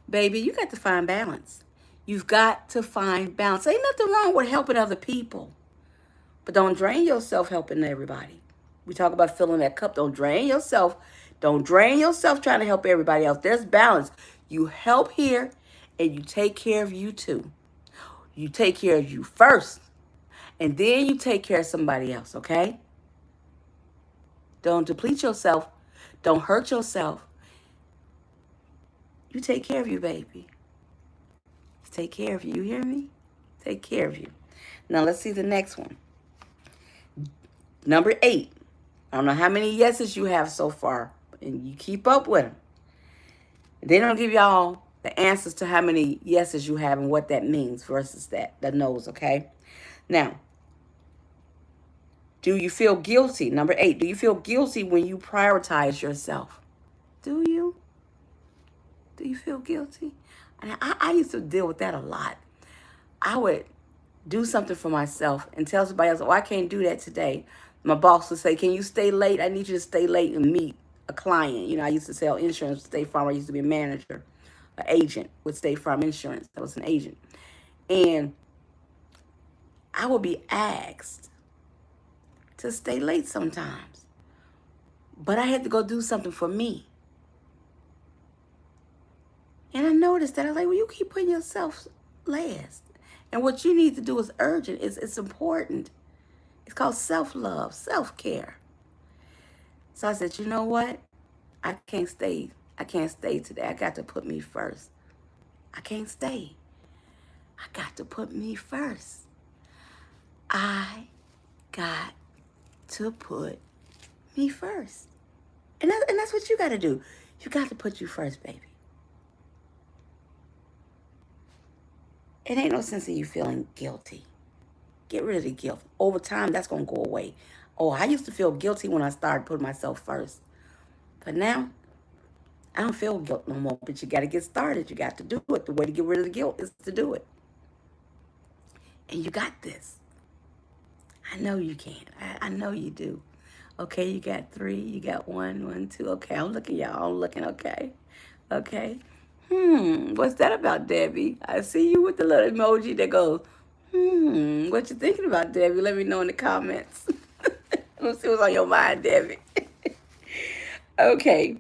Baby, you got to find balance. You've got to find balance. Ain't nothing wrong with helping other people, but don't drain yourself helping everybody. We talk about filling that cup. Don't drain yourself. Don't drain yourself trying to help everybody else. There's balance. You help here and you take care of you too. You take care of you first and then you take care of somebody else, okay? Don't deplete yourself. Don't hurt yourself. You take care of you, baby. Take care of you. You hear me? Take care of you. Now let's see the next one. Number 8. I don't know how many yeses you have so far, and you keep up with them. They don't give y'all the answers to how many yeses you have and what that means versus the no's, okay? Now, do you feel guilty? Number 8, do you feel guilty when you prioritize yourself? Do you? Do you feel guilty? And I used to deal with that a lot. I would do something for myself and tell somebody else, oh, I can't do that today. My boss would say, can you stay late? I need you to stay late and meet a client. You know, I used to sell insurance with State Farm. I used to be a manager, an agent with State Farm Insurance. I was an agent. And I would be asked to stay late sometimes. But I had to go do something for me. And I noticed that I was like, well, you keep putting yourself last. And what you need to do is urgent. It's important. It's called self-love, self-care. So I said, you know what? I can't stay. I can't stay today. I got to put me first. I can't stay. I got to put me first. I got to put me first. And that's what you got to do. You got to put you first, baby. It ain't no sense in you feeling guilty. Get rid of the guilt. Over time, that's going to go away. Oh, I used to feel guilty when I started putting myself first. But now, I don't feel guilt no more. But you got to get started. You got to do it. The way to get rid of the guilt is to do it. And you got this. I know you can. I know you do. Okay, you got 3. You got 1, 1, 2. Okay, I'm looking, y'all. I'm looking. Okay. Okay. What's that about, Debbie? I see you with the little emoji that goes, what you thinking about, Debbie? Let me know in the comments. Let's see what's on your mind, Debbie. Okay.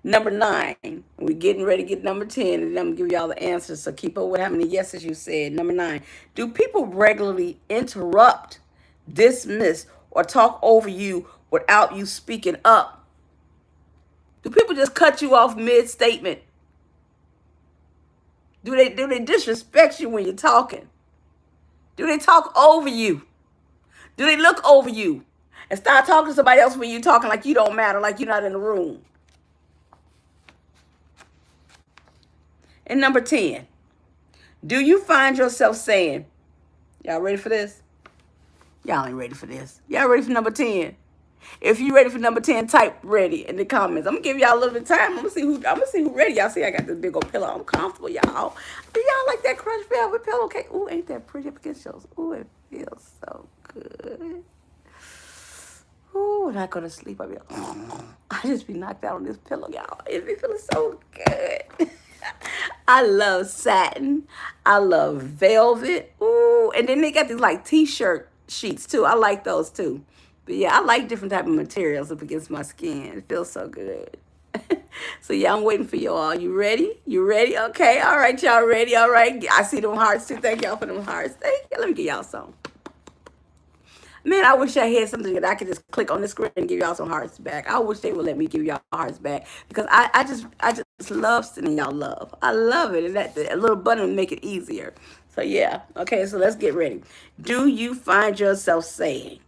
Number 9. We're getting ready to get number 10, and I'm going to give y'all the answers. So keep up with how many yeses you said. Number 9. Do people regularly interrupt, dismiss, or talk over you without you speaking up? Do people just cut you off mid-statement? Do they disrespect you when you're talking? Do they talk over you? Do they look over you and start talking to somebody else when you're talking like you don't matter, like you're not in the room? And number 10, do you find yourself saying, y'all ready for this? Y'all ain't ready for this. Y'all ready for number 10? If you ready for number 10, type ready in the comments. I'm gonna give y'all a little bit of time. I'm gonna see who ready. Y'all see I got this big old pillow. I'm comfortable, y'all. Do y'all like that crushed velvet pillowcase? Ooh, ain't that pretty up against yours? Ooh, it feels so good. Ooh, when I go to sleep, I be I just be knocked out on this pillow, y'all. It be feeling so good. I love satin. I love velvet. Ooh, and then they got these like t-shirt sheets too. I like those too. But yeah, I like different type of materials up against my skin. It feels so good. So yeah, I'm waiting for you all. You ready? You ready? Okay. All right, y'all ready? All right. I see them hearts too. Thank y'all for them hearts. Thank you. Let me get y'all some. Man, I wish I had something that I could just click on the screen and give y'all some hearts back. I wish they would let me give y'all hearts back because I just love sending y'all love. I love it, and that a little button would make it easier. So yeah, okay. So let's get ready. Do you find yourself saying,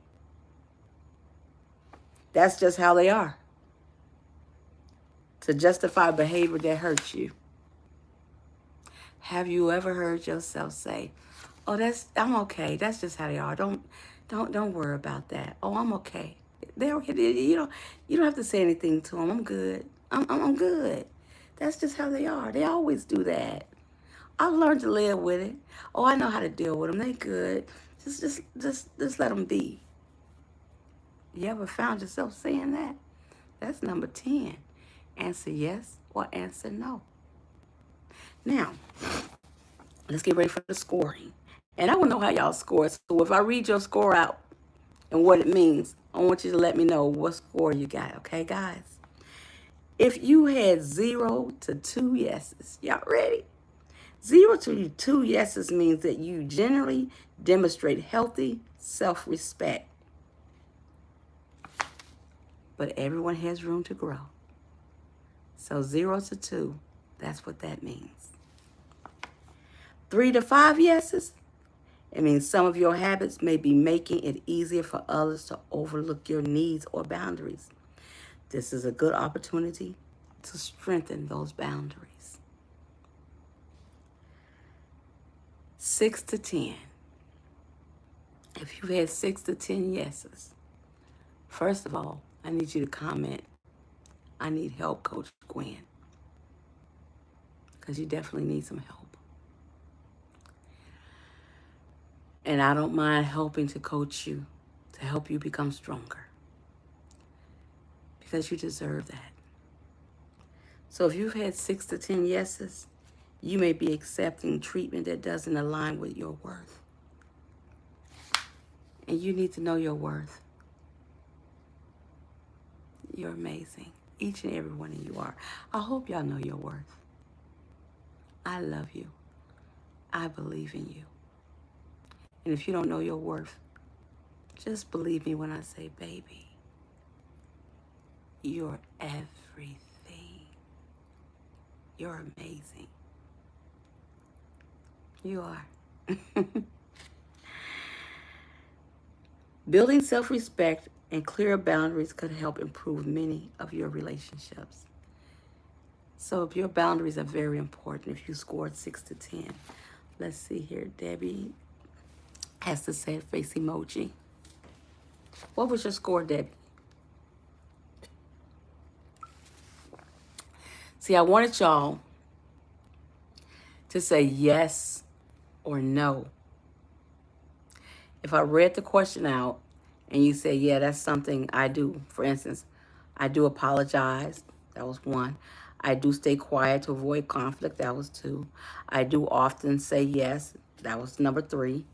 "That's just how they are," to justify behavior that hurts you? Have you ever heard yourself say, "Oh, I'm okay. That's just how they are. Don't worry about that. Oh, I'm okay. You don't have to say anything to them. I'm good. I'm good. That's just how they are. They always do that. I've learned to live with it. Oh, I know how to deal with them. They good. Just let them be." You ever found yourself saying that? That's number 10. Answer yes or answer no. Now, let's get ready for the scoring. And I want to know how y'all score. So if I read your score out and what it means, I want you to let me know what score you got. Okay, guys? If you had 0 to 2 yeses, y'all ready? 0 to 2 yeses means that you generally demonstrate healthy self-respect. But everyone has room to grow. So 0 to 2, that's what that means. 3 to 5 yeses, it means some of your habits may be making it easier for others to overlook your needs or boundaries. This is a good opportunity to strengthen those boundaries. 6 to 10. If you've had 6 to 10 yeses, first of all, I need you to comment, "I need help, Coach Gwen," because you definitely need some help. And I don't mind helping to coach you, to help you become stronger, because you deserve that. So if you've had 6 to 10 yeses, you may be accepting treatment that doesn't align with your worth. And you need to know your worth. You're amazing. Each and every one of you are. I hope y'all know your worth. I love you. I believe in you. And if you don't know your worth, just believe me when I say, baby, you're everything. You're amazing. You are. Building self-respect and clear boundaries could help improve many of your relationships. So if your boundaries are very important, if you scored 6 to 10, Let's see here. Debbie has the sad face emoji. What was your score, Debbie? See, I wanted y'all to say yes or no. If I read the question out and you say, yeah, that's something I do. For instance, I do apologize. That was one. I do stay quiet to avoid conflict. That was two. I do often say yes. That was number three.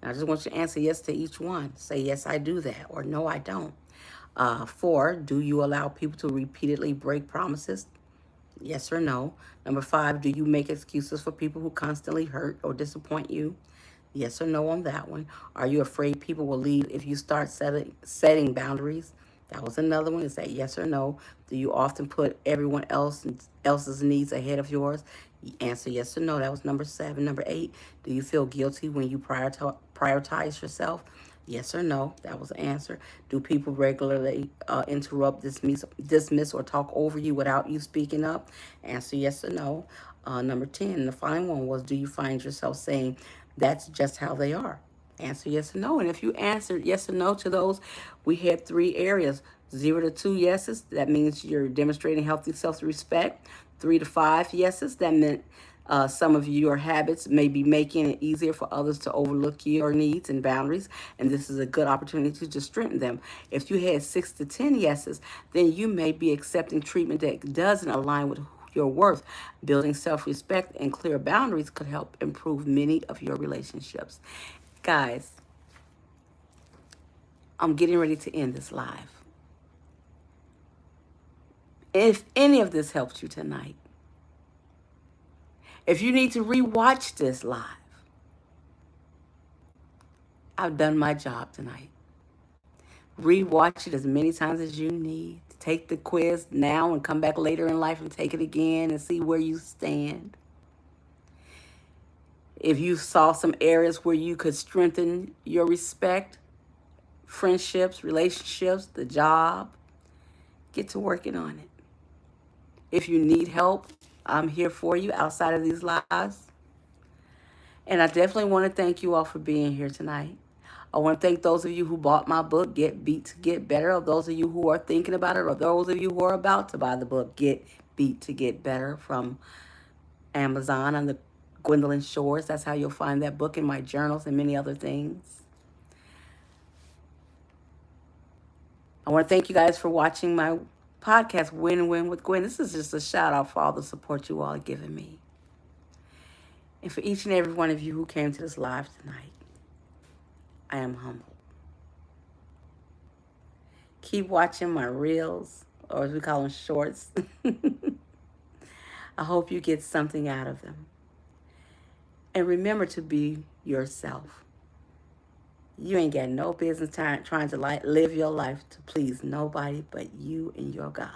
I just want you to answer yes to each one. Say, yes, I do that, or no, I don't. Four, do you allow people to repeatedly break promises? Yes or no. Number five, do you make excuses for people who constantly hurt or disappoint you? Yes or no on that one. Are you afraid people will leave if you start setting boundaries? That was another one. Is that yes or no? Do you often put everyone else's needs ahead of yours? Answer yes or no. That was number seven. Number eight, do you feel guilty when you prioritize yourself? Yes or no? That was the answer. Do people regularly interrupt, dismiss, or talk over you without you speaking up? Answer yes or no. Number 10, the final one was, do you find yourself saying, that's just how they are? Answer yes or no. And if you answered yes or no to those, we had three areas. 0 to 2 yeses, that means you're demonstrating healthy self-respect. 3 to 5 yeses, that meant some of your habits may be making it easier for others to overlook your needs and boundaries, and this is a good opportunity to strengthen them. If you had 6 to 10 yeses, then you may be accepting treatment that doesn't align with your worth. Building self respect and clear boundaries could help improve many of your relationships. Guys, I'm getting ready to end this live. If any of this helped you tonight, if you need to rewatch this live, I've done my job tonight. Rewatch it as many times as you need. Take the quiz now and come back later in life and take it again and see where you stand. If you saw some areas where you could strengthen your respect, friendships, relationships, the job, get to working on it. If you need help, I'm here for you outside of these lives. And I definitely want to thank you all for being here tonight. I want to thank those of you who bought my book, Get Beat to Get Better, or those of you who are thinking about it, or those of you who are about to buy the book, Get Beat to Get Better, from Amazon on the Gwendolyn Shores. That's how you'll find that book, in my journals and many other things. I want to thank you guys for watching my podcast, Win Win with Gwen. This is just a shout out for all the support you all are giving me. And for each and every one of you who came to this live tonight, I am humbled. Keep watching my reels, or as we call them, shorts. I hope you get something out of them. And remember to be yourself. You ain't got no business trying to live your life to please nobody but you and your God.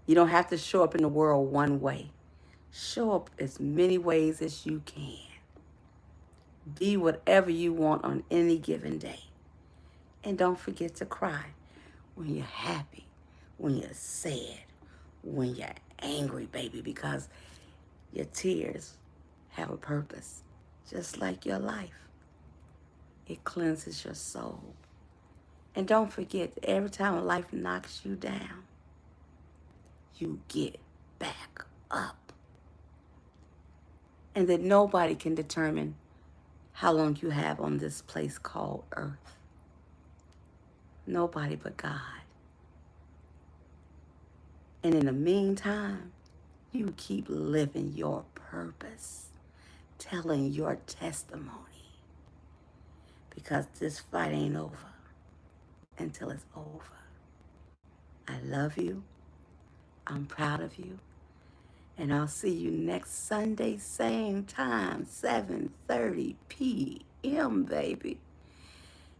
You don't have to show up in the world one way. Show up as many ways as you can. Be whatever you want on any given day. And don't forget to cry when you're happy, when you're sad, when you're angry, baby, because your tears have a purpose, just like your life. It cleanses your soul. And don't forget that every time life knocks you down, you get back up. And that nobody can determine how long you have on this place called earth. Nobody but God. And in the meantime, you keep living your purpose, telling your testimony. Because this fight ain't over until it's over. I love you. I'm proud of you. And I'll see you next Sunday, same time, 7:30 p.m., baby.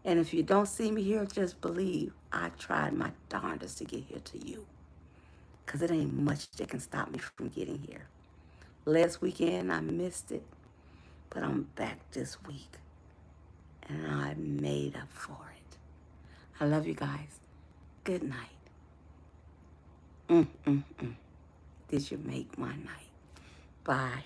And if you don't see me here, just believe I tried my darndest to get here to you. Because it ain't much that can stop me from getting here. Last weekend, I missed it. But I'm back this week. And I made up for it. I love you guys. Good night. Did you make my night? Bye.